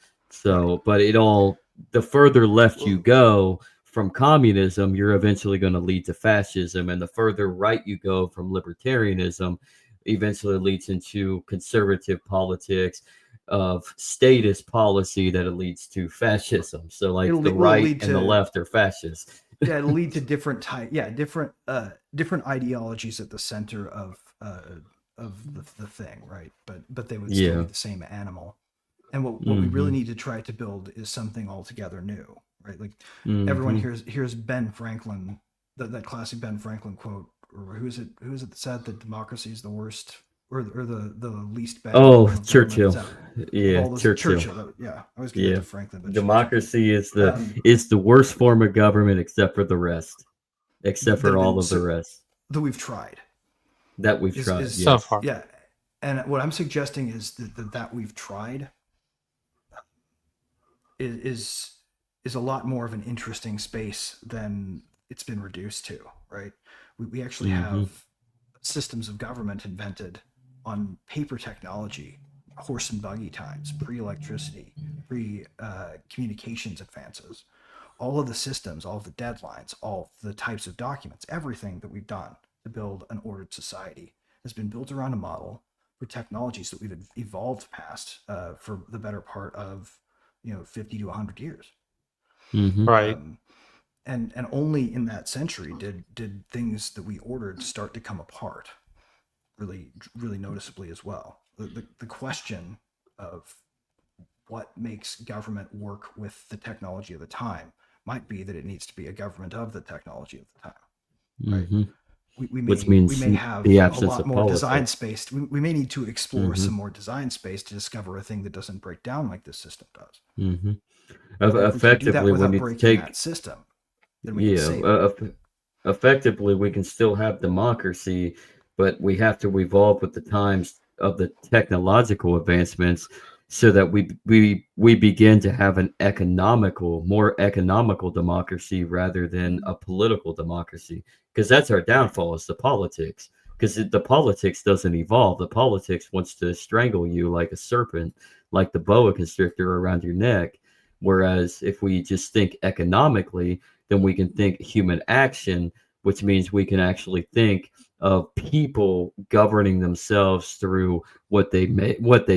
Right. So, but it all, the further left you Well, go from communism, you're eventually going to lead to fascism. And the further right you go from libertarianism, eventually leads into conservative politics of statist policy that it leads to fascism. So, like the will right lead and the to left are fascists. yeah, it'll lead to different ideologies at the center of the thing, right? But they would still be Yeah. the same animal. And what we really Hmm. need to try to build is something altogether new, right? Like everyone Hmm. hears Ben Franklin, that classic Ben Franklin quote, or who is it that said that democracy is the worst or the least bad Oh, form of government Churchill. that's out of Yeah, all those. Churchill. Churchill, yeah, I always give it Yeah. to Franklin, but Churchill. Democracy Um, is the worst form of government except for the rest. Except that for have all been of the so rest that we've tried that we've tried. is So Yes. far. yeah. And what I'm suggesting is that we've tried is is a lot more of an interesting space than it's been reduced to, right? We actually Hmm. have systems of government invented on paper technology, horse and buggy times, pre-electricity, pre-communications advances. All of the systems, all of the deadlines, all of the types of documents, everything that we've done to build an ordered society has been built around a model for technologies that we've evolved past for the better part of 50 to 100 years. Hmm. Right. Um, and only in that century did things that we ordered start to come apart really noticeably as well. The question of what makes government work with the technology of the time might be that it needs to be a government of the technology of the time, right? Hmm. Which We means may the have a absence lot of more design politics. space. We may need to explore Hmm. some more design space to discover a thing that doesn't break down like this system does. Hmm. And if we can do that Effectively, we without need to breaking that take, system, then we can yeah, save it. effectively, we can still have democracy, but we have to evolve with the times of the technological advancements so that we begin to have an more economical democracy rather than a political democracy. Because that's our downfall is the politics. Because the politics doesn't evolve. The politics wants to strangle you like a serpent, like the boa constrictor around your neck. Whereas if we just think economically, then we can think human action, which means we can actually think of people governing themselves through what they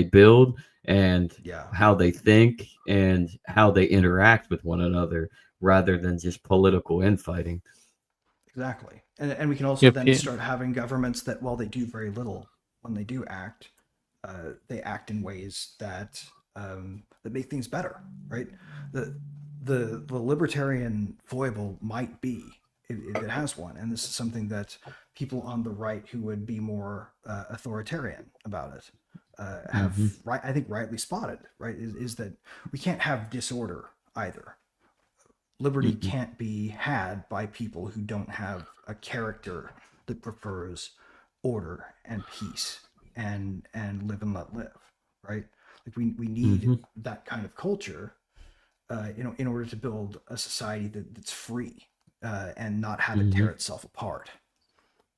build and Yeah, how they think and how they interact with one another rather than just political infighting. exactly. And we can also Yep. then Yeah. start having governments that, while they do very little, when they do act, they act in ways that make things better, right? The the libertarian foible might be if it has one. And this is something that people on the right who would be more authoritarian about it have, Hmm. right, I think, rightly spotted. Right, is that we can't have disorder either. Liberty Hmm. can't be had by people who don't have a character that prefers order and peace and live and let live, right? Like we need Hmm. that kind of culture, in order to build a society that's free and not have it Hmm. tear itself apart,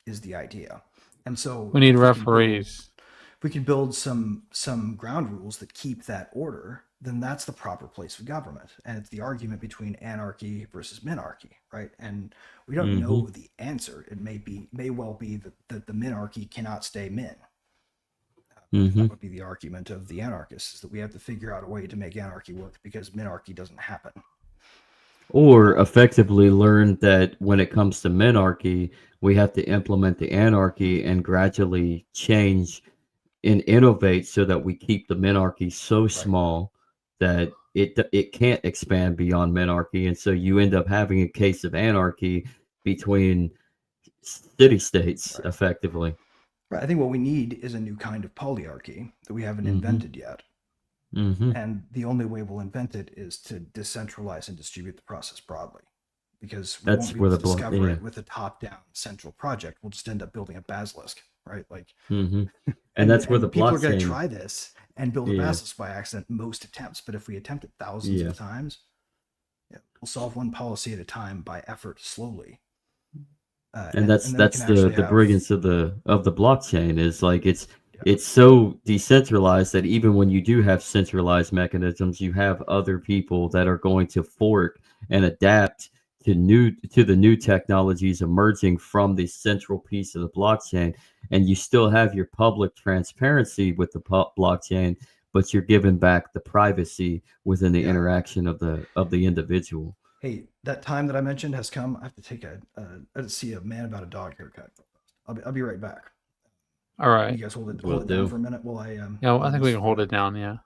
is the idea. And so We need if we can build referees. if we can build some ground rules that keep that order, then that's the proper place of government. And it's the argument between anarchy versus minarchy, right? And we don't Hmm. know the answer. It may well be that the minarchy cannot stay min. Hmm. That would be the argument of the anarchists, is that we have to figure out a way to make anarchy work because minarchy doesn't happen. Or effectively learn that when it comes to minarchy, we have to implement the anarchy and gradually change and innovate so that we keep the minarchy so Right. small that it can't expand beyond minarchy, and so you end up having a case of anarchy between city states, Right. effectively. Right. I think what we need is a new kind of polyarchy that we haven't Hmm. invented yet. Hmm. And the only way we'll invent it is to decentralize and distribute the process broadly, because we won't That's be where able the to block. discover Yeah. it with a top-down central project. We'll just end up building a basilisk, right? Like, Hmm. And and that's where the and people are going to blockchain. try this and build a Yeah. basilisk by accident most attempts. But if we attempt it thousands Yeah. of times, yeah, we'll solve one policy at a time by effort, slowly, And and that's then we can that's the actually the have, brilliance of the blockchain is like yeah, it's so decentralized that even when you do have centralized mechanisms, you have other people that are going to fork and adapt to the new technologies emerging from the central piece of the blockchain, and you still have your public transparency with the blockchain, but you're giving back the privacy within the yeah. interaction of the individual. Hey, that time that I mentioned has come. I have to take a see a man about a dog haircut. I'll be right back. All You right. guys hold Will it down for do. a minute while I Yeah, well, I load think we this. can hold it down. Yeah.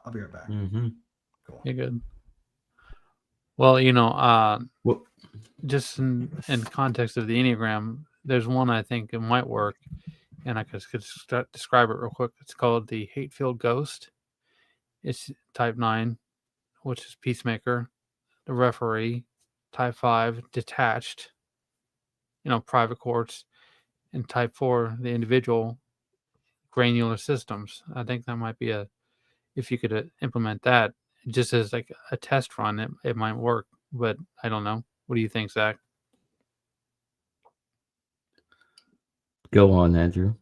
I'll be right back. Hmm. Cool. You're good. Well, Well, just in context of the Enneagram, there's one I think it might work, and I could describe it real quick. It's called the hate-filled ghost. It's type 9, which is peacemaker. The referee, type 5, detached, private courts, and type 4, the individual, granular systems. I think that might be if you could implement that just as like a test run, it might work, but I don't know. What do you think, Zach? go on, Andrew.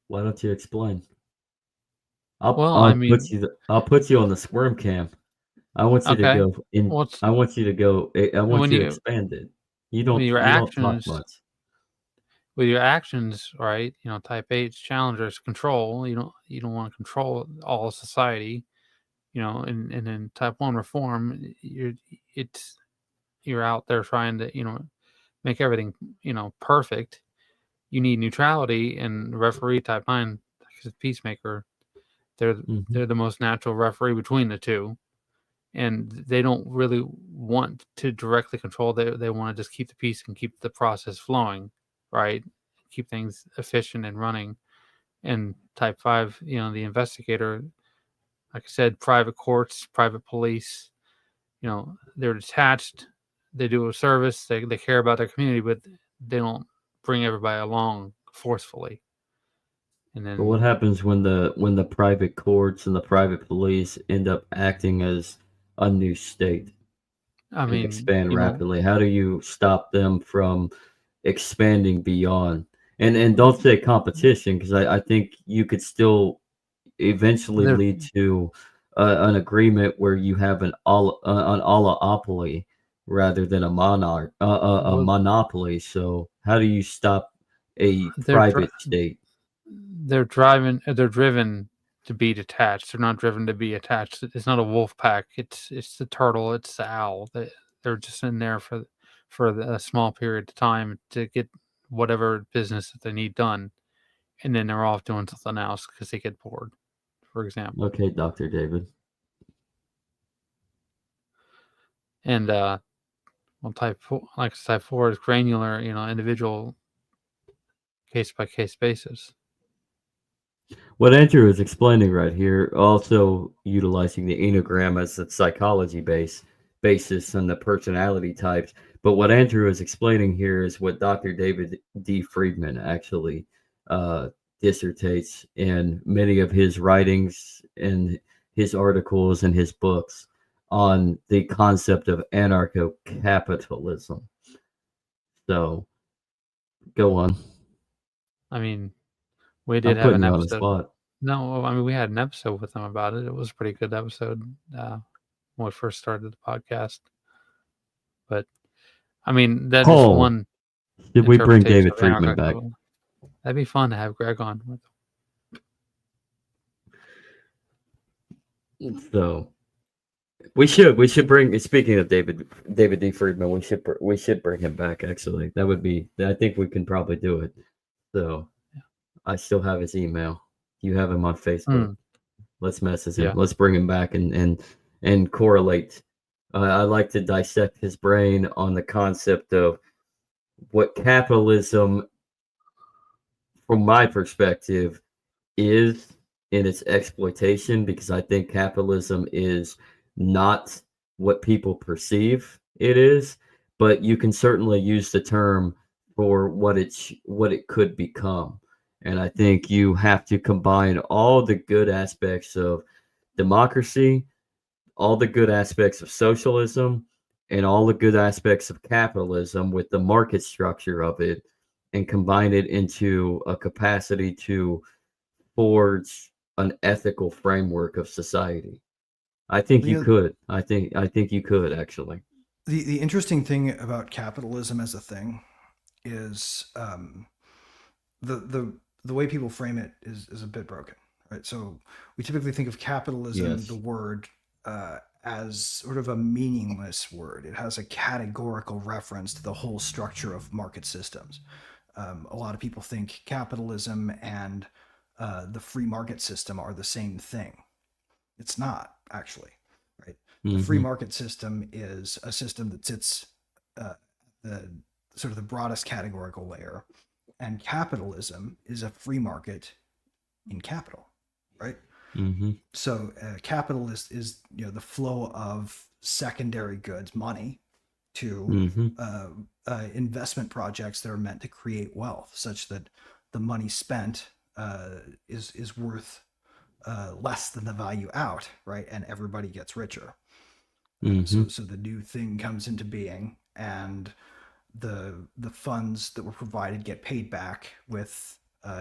Why don't you explain? Well, I mean, I'll put you on the squirm cam. I want you to okay. go in. Well, it's I want you to go. I want when you to you expand it. with your You don't talk actions, much. right? Type 8 challengers control. You don't want to control all of society. And then type 1 reform. It's you're out there trying to make everything perfect. You need neutrality, and referee type 9, because peacemaker, they're Hmm. they're the most natural referee between the two, and they don't really want to directly control. They want to just keep the peace and keep the process flowing, right? Keep things efficient and running. And type 5, the investigator, like I said, private courts, private police, they're detached. They do a service. They care about their community, but they don't bring everybody along forcefully. And But what then, happens when the private courts and the private police end up acting as a new state I and mean, expand rapidly? How do you stop them from expanding beyond? And don't say competition, because I think you could still eventually they're lead to an agreement where you have an oligopoly rather than a well, monopoly. So how do you stop a they're dri- private state? they're driven to be detached. They're not driven to be attached. It's not a wolf pack. It's the turtle. It's the owl. They're just in there for a small period of time to get whatever business that they need done, and then they're off doing something else because they get bored, for example. Okay, Dr. David. And Well, type 4 is granular, individual case by case basis. What Andrew is explaining right here, also utilizing the Enneagram as the psychology basis and the personality types. But what Andrew is explaining here is what Dr. David D. Friedman actually dissertates in many of his writings and his articles and his books on the concept of anarcho-capitalism. So, go on. I mean, we I'm did have putting an you on the episode. spot. No, I mean, we had an episode with him about it. It was a pretty good episode when we first started the podcast. But, I mean, that is one Did we bring interpretation David of Friedman back? anarcho. That'd be fun to have Greg on with. So we should bring. Speaking of David D. Friedman, we should bring him back. Actually, that would be. I think we can probably do it. So I still have his email. You have him on Facebook. Let's message him. Yeah. Let's bring him back and correlate. I like to dissect his brain on the concept of what capitalism, from my perspective, is in its exploitation, because I think capitalism is not what people perceive it is, but you can certainly use the term for what it could become. And I think you have to combine all the good aspects of democracy, all the good aspects of socialism, and all the good aspects of capitalism with the market structure of it, and combine it into a capacity to forge an ethical framework of society. I think you could. I think you could, actually. The interesting thing about capitalism as a thing is the way people frame it is a bit broken, right? So we typically think of capitalism, the word, as sort of a meaningless word. It has a categorical reference to the whole structure of market systems. A lot of people think capitalism and the free market system are the same thing. It's not, actually, right? The free market system is a system that sits the sort of the broadest categorical layer, and capitalism is a free market in capital, right? So capitalist is the flow of secondary goods, money, to investment projects that are meant to create wealth, such that the money spent is worth less than the value out, right? And everybody gets richer. So the new thing comes into being, and the funds that were provided get paid back with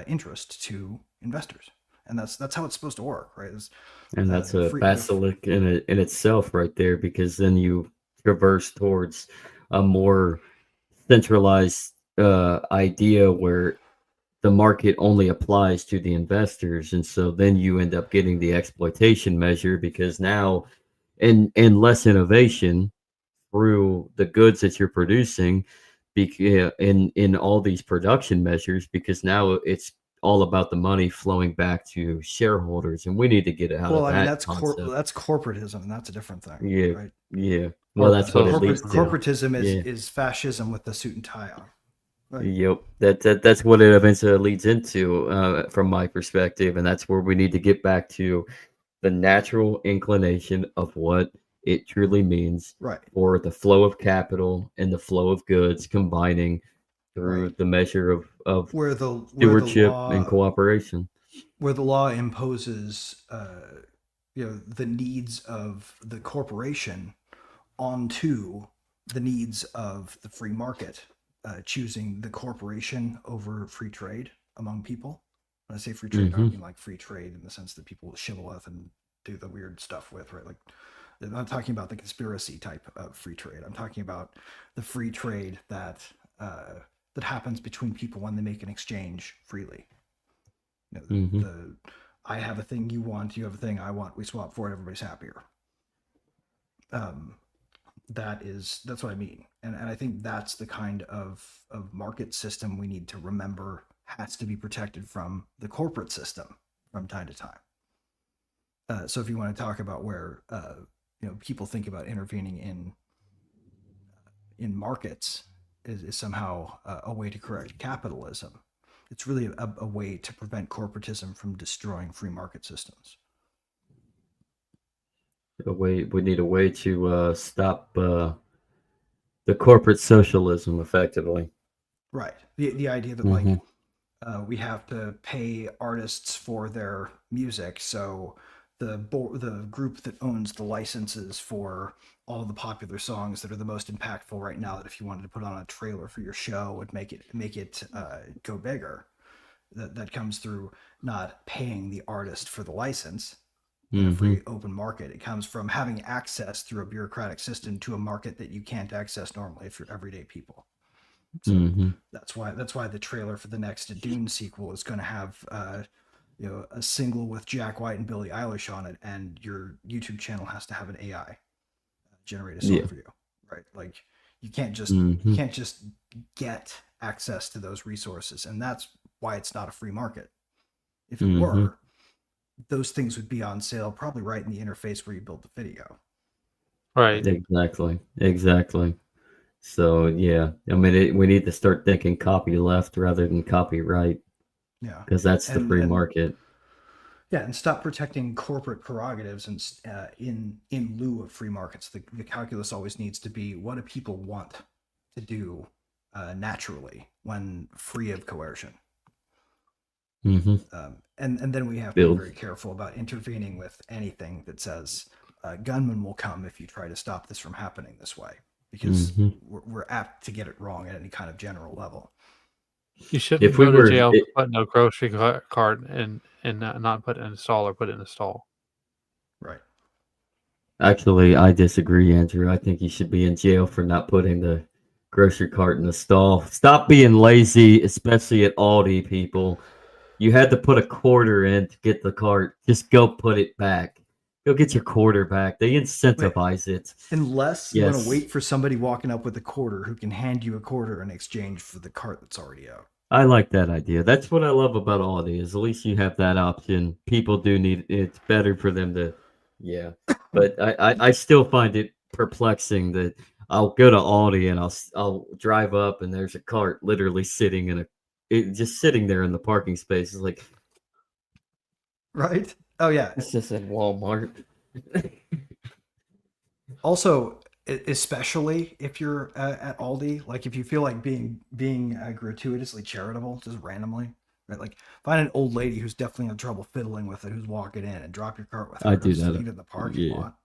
interest to investors, and that's how it's supposed to work, right? And that's a basilisk in itself, right there, because then you traverse towards a more centralized idea where the market only applies to the investors, and so then you end up getting the exploitation measure, because now and less innovation through the goods that you're producing in all these production measures, because now it's all about the money flowing back to shareholders, and we need to get out of that. Well, I mean, that's concept. that's corporatism, and that's a different thing. Yeah, right? Yeah. Well, that's what it leads to. Corporatism is fascism with the suit and tie on. Right. Yep, that's what it eventually leads into, from my perspective, and that's where we need to get back to the natural inclination of what it truly means, right, for the flow of capital and the flow of goods combining through the measure of where the stewardship law, and cooperation, where the law imposes the needs of the corporation onto the needs of the free market, choosing the corporation over free trade among people. When I say free trade, I don't mean like free trade in the sense that people shibboleth and do the weird stuff with, right? Like, I'm not talking about the conspiracy type of free trade. I'm talking about the free trade that happens between people when they make an exchange freely. I have a thing you want, you have a thing I want, we swap for it, everybody's happier. That's what I mean. And I think that's the kind of market system we need to remember has to be protected from the corporate system from time to time. So if you want to talk about where people think about intervening in markets is somehow a way to correct capitalism. It's really a way to prevent corporatism from destroying free market systems. We need a way to stop the corporate socialism effectively. Right. The idea that Hmm. we have to pay artists for their music, so the group that owns the licenses for all the popular songs that are the most impactful right now, that if you wanted to put on a trailer for your show would make it go bigger. That comes through not paying the artist for the license in a Hmm. free open market. It comes from having access through a bureaucratic system to a market that you can't access normally if you're everyday people. So Hmm. that's why the trailer for the next Dune sequel is going to have a single with Jack White and Billie Eilish on it, and your YouTube channel has to have an AI generate a song Yeah. for you, right? Like you can't just Hmm. get access to those resources, and that's why it's not a free market. If it Hmm. were, those things would be on sale probably right in the interface where you build the video, Right. right? Exactly. Exactly. So yeah, I mean, we need to start thinking copy left rather than copyright, Yeah, because that's the free and market. yeah, and stop protecting corporate prerogatives and in lieu of free markets. The calculus always needs to be, what do people want to do naturally when free of coercion. Hmm. And then we have to be Build. very careful about intervening with anything that says gunmen will come if you try to stop this from happening this way, because Hmm. we're apt to get it wrong at any kind of general level. You shouldn't If we go to were, jail for putting a grocery cart and not put it in a stall or put it in a stall. Right. actually, I disagree, Andrew. I think you should be in jail for not putting the grocery cart in the stall. Stop being lazy, especially at Aldi, people. You had to put a quarter in to get the cart. Just go put it back. Go get your quarter back. They Wait, incentivize it. unless you want to Yes. wait for somebody walking up with a quarter who can hand you a quarter in exchange for the cart that's already out. I like that idea. That's what I love about Aldi is at least you have that option. People do need it's better for them to yeah. But I still find it perplexing that I'll go to Aldi and I'll drive up and there's a cart literally sitting in just sitting there in the parking space. It's like Right? Oh yeah. it's just in Walmart. Also, especially if you're at Aldi, like if you feel like being gratuitously charitable, just randomly, right? Like find an old lady who's definitely having trouble fiddling with it, who's walking in, and drop your cart with I her. Don't do just that. leave it in the parking Yeah. lot.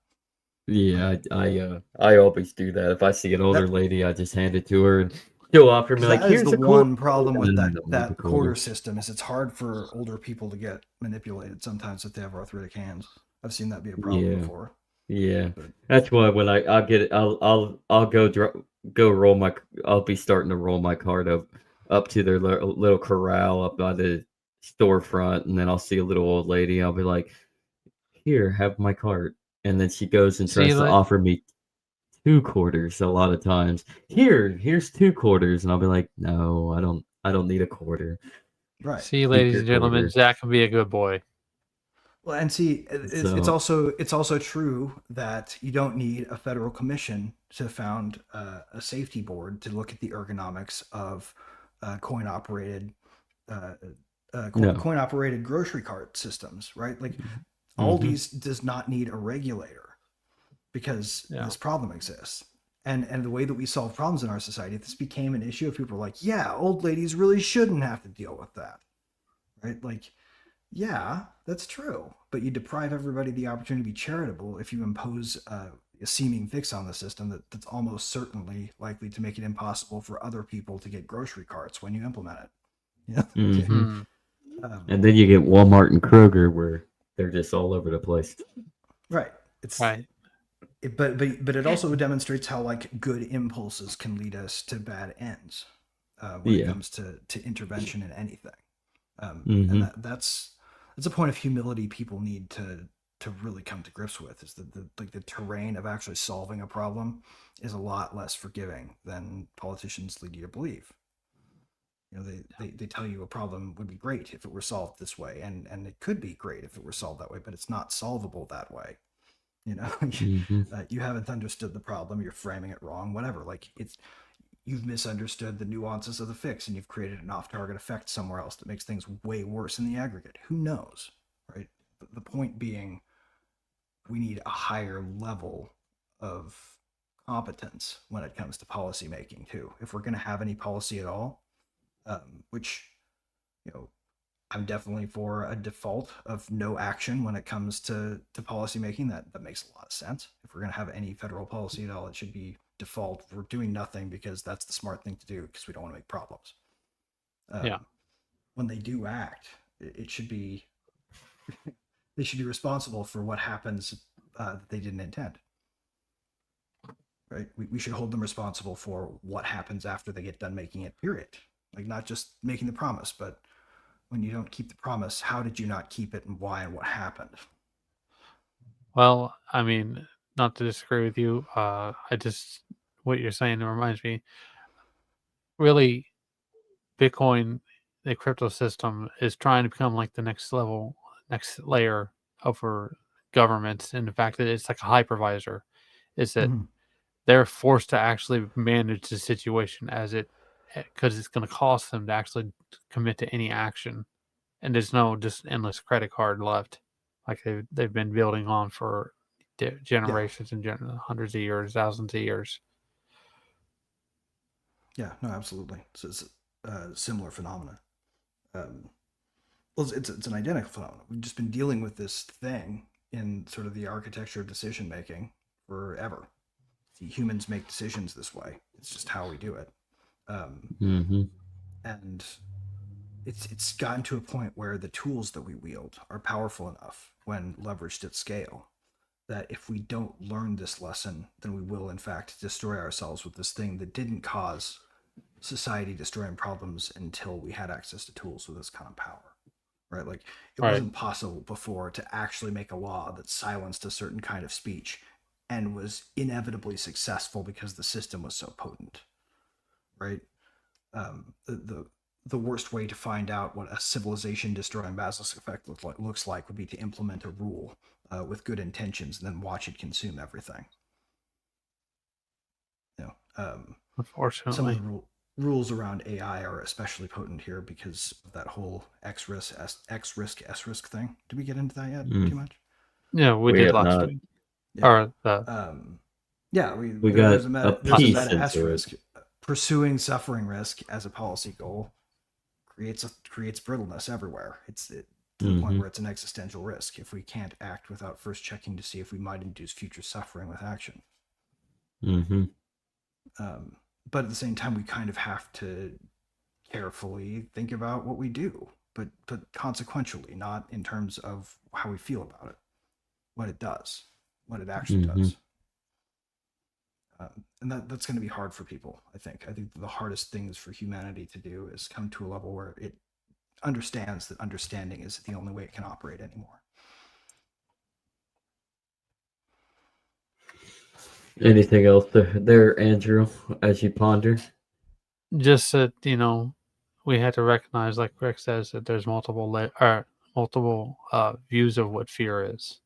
Yeah, Like I always do that. If I see an older that, lady, I just hand it to her and she'll offer me because like, that is the "Here's a quarter." one problem No, with no, no, not the that quarter. quarter system is it's hard for older people to get manipulated sometimes if they have arthritic hands. I've seen that be a problem Yeah. before. Yeah, But that's why when I'll get it, I'll go roll my I'll be starting to roll my cart up to their little corral up by the storefront, and then I'll see a little old lady. I'll be like, "Here, have my cart," and then she goes and See, tries to like, offer me two quarters. A lot of times, here's two quarters, and I'll be like, "No, I don't need a quarter. right. see, Keep ladies your and gentlemen, quarter." Zach can be a good boy. Well, and see, So it's also true that you don't need a federal commission to found a safety board to look at the ergonomics of coin operated uh, no. coin operated grocery cart systems, right? Like Hmm. Aldi's does not need a regulator because Yeah. this problem exists. And the way that we solve problems in our society, if this became an issue, if people were like, yeah, old ladies really shouldn't have to deal with that, right? Like, yeah, that's true. But you deprive everybody the opportunity to be charitable if you impose a seeming fix on the system that's almost certainly likely to make it impossible for other people to get grocery carts when you implement it. Yeah. Hmm. Hmm. um, And then you get Walmart and Kroger where they're just all over the place. right. It's Right. but it also demonstrates how like good impulses can lead us to bad ends when it Yeah. comes to intervention in anything. And Hmm. that's a point of humility people need to really come to grips with, is that the terrain of actually solving a problem is a lot less forgiving than politicians lead you to believe. They tell you a problem would be great if it were solved this way, and it could be great if it were solved that way, but it's not solvable that way. You know, Hmm. you haven't understood the problem. You're framing it wrong. Whatever. Like you've misunderstood the nuances of the fix, and you've created an off-target effect somewhere else that makes things way worse in the aggregate. Who knows, right? The point being, we need a higher level of competence when it comes to policy making too. If we're going to have any policy at all, which you know I'm definitely for a default of no action when it comes to policy making. That makes a lot of sense. If we're going to have any federal policy at all, it should be default. We're doing nothing because that's the smart thing to do because we don't want to make problems. Yeah. When they do act, it should be they should be responsible for what happens that they didn't intend. Right? We should hold them responsible for what happens after they get done making it. Period. Like not just making the promise, but when you don't keep the promise, how did you not keep it and why and what happened? Well, I mean, not to disagree with you. What you're saying reminds me, really, Bitcoin, the crypto system, is trying to become like the next level, next layer over governments. And the fact that it's like a hypervisor is that Mm-hmm. they're forced to actually manage the situation because it's going to cost them to actually commit to any action. And there's no just endless credit card left, like they've been building on for Yeah, generations and hundreds of years, thousands of years. yeah, no, absolutely. So it's a similar phenomenon. Well, it's an identical phenomenon. We've just been dealing with this thing in sort of the architecture of decision making forever. See, humans make decisions this way. It's just how we do it. Hmm. And it's gotten to a point where the tools that we wield are powerful enough when leveraged at scale that if we don't learn this lesson, then we will in fact destroy ourselves with this thing that didn't cause society destroying problems until we had access to tools with this kind of power. Right? Like it Right. wasn't possible before to actually make a law that silenced a certain kind of speech and was inevitably successful because the system was so potent. Right? The worst way to find out what a civilization destroying basilisk effect looks like would be to implement a rule with good intentions and then watch it consume everything. You know, some of Unfortunately, the rules around AI are especially potent here because of that whole X risk S risk thing. Did we get into that yet? Mm. Too much? yeah, we We did have last not. week. Yeah. Or the Yeah, We got there's a there's a piece meta S into it. risk. Pursuing suffering risk as a policy goal creates brittleness everywhere. To the point Hmm. where it's an existential risk if we can't act without first checking to see if we might induce future suffering with action. Hmm. But at the same time, we kind of have to carefully think about what we do, but consequentially, not in terms of how we feel about it, what it does, what it actually Hmm. does. And that's going to be hard for people. I think the hardest things for humanity to do is come to a level where it understands that understanding is the only way it can operate anymore. Anything else there, Andrew, as you ponder? just that we had to recognize, like Rick says, that there's multiple views of what fear is,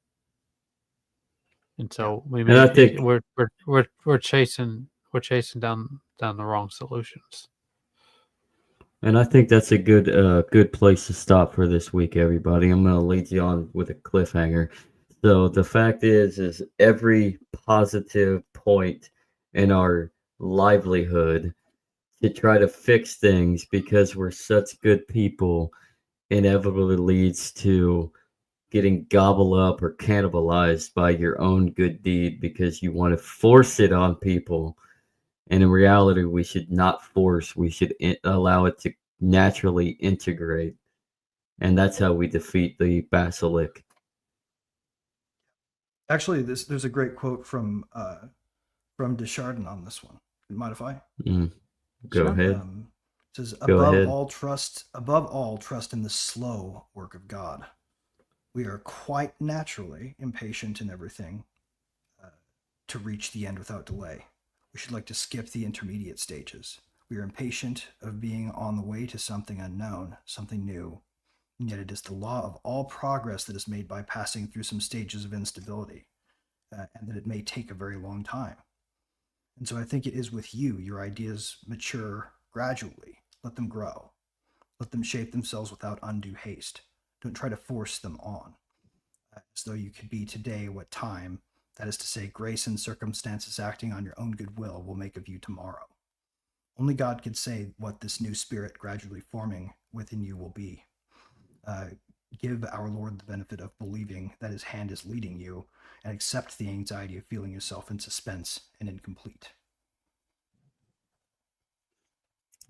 and so we And I may think, we're chasing down the wrong solutions. that's a good place to stop for this week, everybody. I'm going to lead you on with a cliffhanger. So the fact is every positive point in our livelihood to try to fix things because we're such good people inevitably leads to getting gobbled up or cannibalized by your own good deed because you want to force it on people. And in reality, we should not force, we should allow it to naturally integrate. And that's how we defeat the basilisk. Actually, there's a great quote from Desjardins on this one. Mind if I? Mm, go Sure. ahead. It says, Go ahead. above all, trust in the slow work of God. We are quite naturally impatient in everything to reach the end without delay. We should like to skip the intermediate stages. We are impatient of being on the way to something unknown, something new. And yet it is the law of all progress that is made by passing through some stages of instability. and that it may take a very long time. And so I think it is with you. Your ideas mature gradually. Let them grow. Let them shape themselves without undue haste. Don't try to force them on, as though you could be today what time, that is to say, grace and circumstances acting on your own goodwill, will make of you tomorrow. Only God could say what this new spirit gradually forming within you will be. Give our Lord the benefit of believing that his hand is leading you, and accept the anxiety of feeling yourself in suspense and incomplete.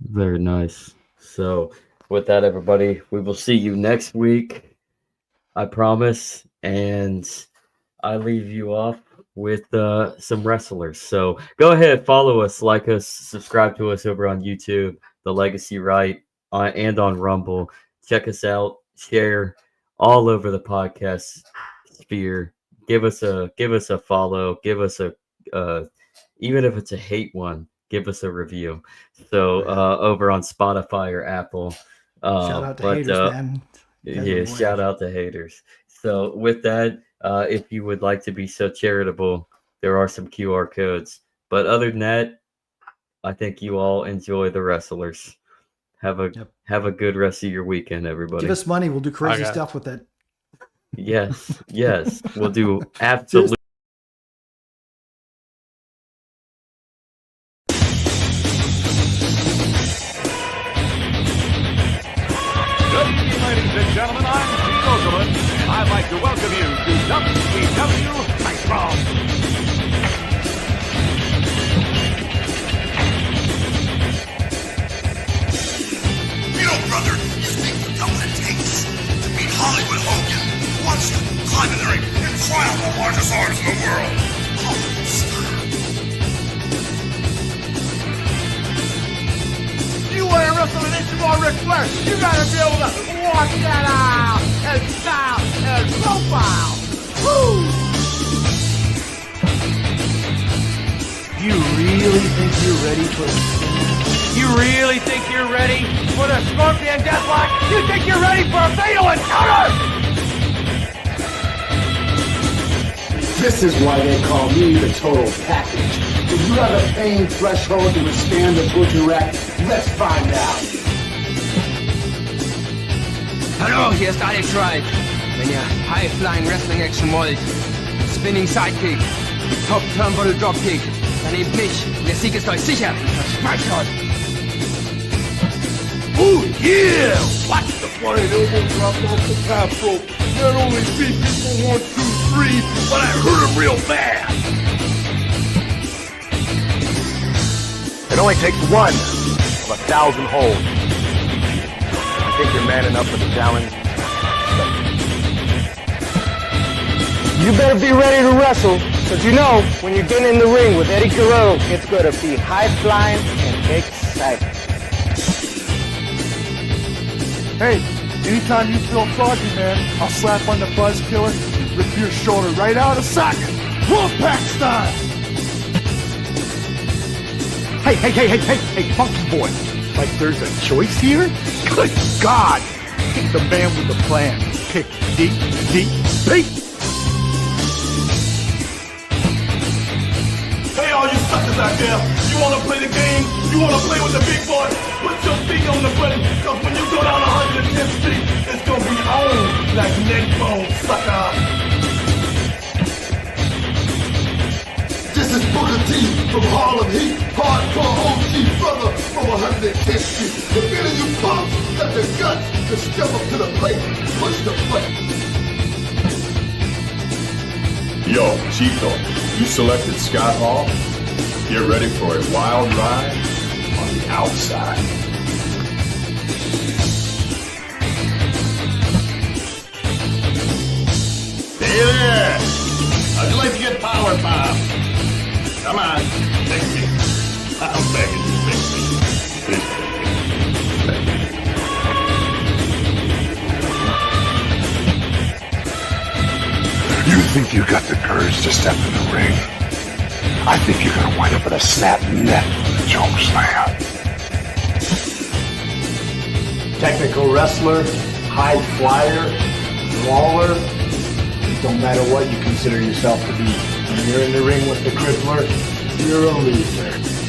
Very nice. So with that, everybody, we will see you next week, I promise. And I leave you off with some wrestlers. So go ahead, follow us, like us, subscribe to us over on YouTube, The Legacy Right, and on Rumble. Check us out, share all over the podcast sphere. Give us a follow. Give us a even if it's a hate one, give us a review. So over on Spotify or Apple. Shout out to haters, man. Yeah, shout out to haters. So with that, if you would like to be so charitable, there are some QR codes. But other than that, I think you all enjoy the wrestlers. Have a good rest of your weekend, everybody. Give us money. We'll do crazy stuff with it. Yes. We'll do absolutely. Good evening, ladies and gentlemen. I'm Den.social, and I'd like to welcome you to WCW Nitro. You know, brother, you think you know what it takes to beat Hollywood Hogan once you climb in the ring and try out the largest arms in the world. Oh, stop. You want to wrestle an inch Ric Flair, you gotta be able to walk that out and style and profile. Woo! You really think you're ready for the You really think you're ready for the Scorpion Deathlock? You think you're ready for a fatal encounter? This is why they call me the total package. If you have a pain threshold to withstand the butcher rack, let's find out. Hallo, hier ist Alex Wright. Wenn ihr High-Flying Wrestling Action wollt, Spinning Sidekick, Top Turnbuckle Dropkick, dann nehmt mich. Der Sieg ist euch sicher. Versprecht euch. Oh yeah! Watch the flying elbow drop off the top rope. Not only beat people 1, 2, 3, but I hurt him real bad. It only takes one of 1,000 holds. I think you're man enough for the challenge. You better be ready to wrestle, because you know, when you're getting in the ring with Eddie Guerrero, it's going to be high-flying and exciting. Hey, anytime you feel foggy, man, I'll slap on the buzz killer and rip your shoulder right out of socket. Wolfpack style! Hey, funky boy. Like there's a choice here? Good God! Pick the man with the plan. Pick deep. Hey, all you suckers out there, you wanna play the game? You wanna play with the big boy? Put your feet on the button, cause when you go down 110th Street, it's gonna be on like neck bone, sucker. This is Booker T from Harlem Heat, hardcore OG brother from 110th Street. If any of you punks got the guts to step up to the plate, push the button. Yo, Chico, you selected Scott Hall? Get ready for a wild ride on the outside. Hey there! How'd you like to get power pop? Come on, take me. I'm begging you, take me. Please take me. You think you got the courage to step in the ring? I think you're gonna wind up with a snap neck from the choke slam. Technical wrestler, high flyer, brawler, Don't matter what you consider yourself to be. When you're in the ring with the crippler, you're a loser.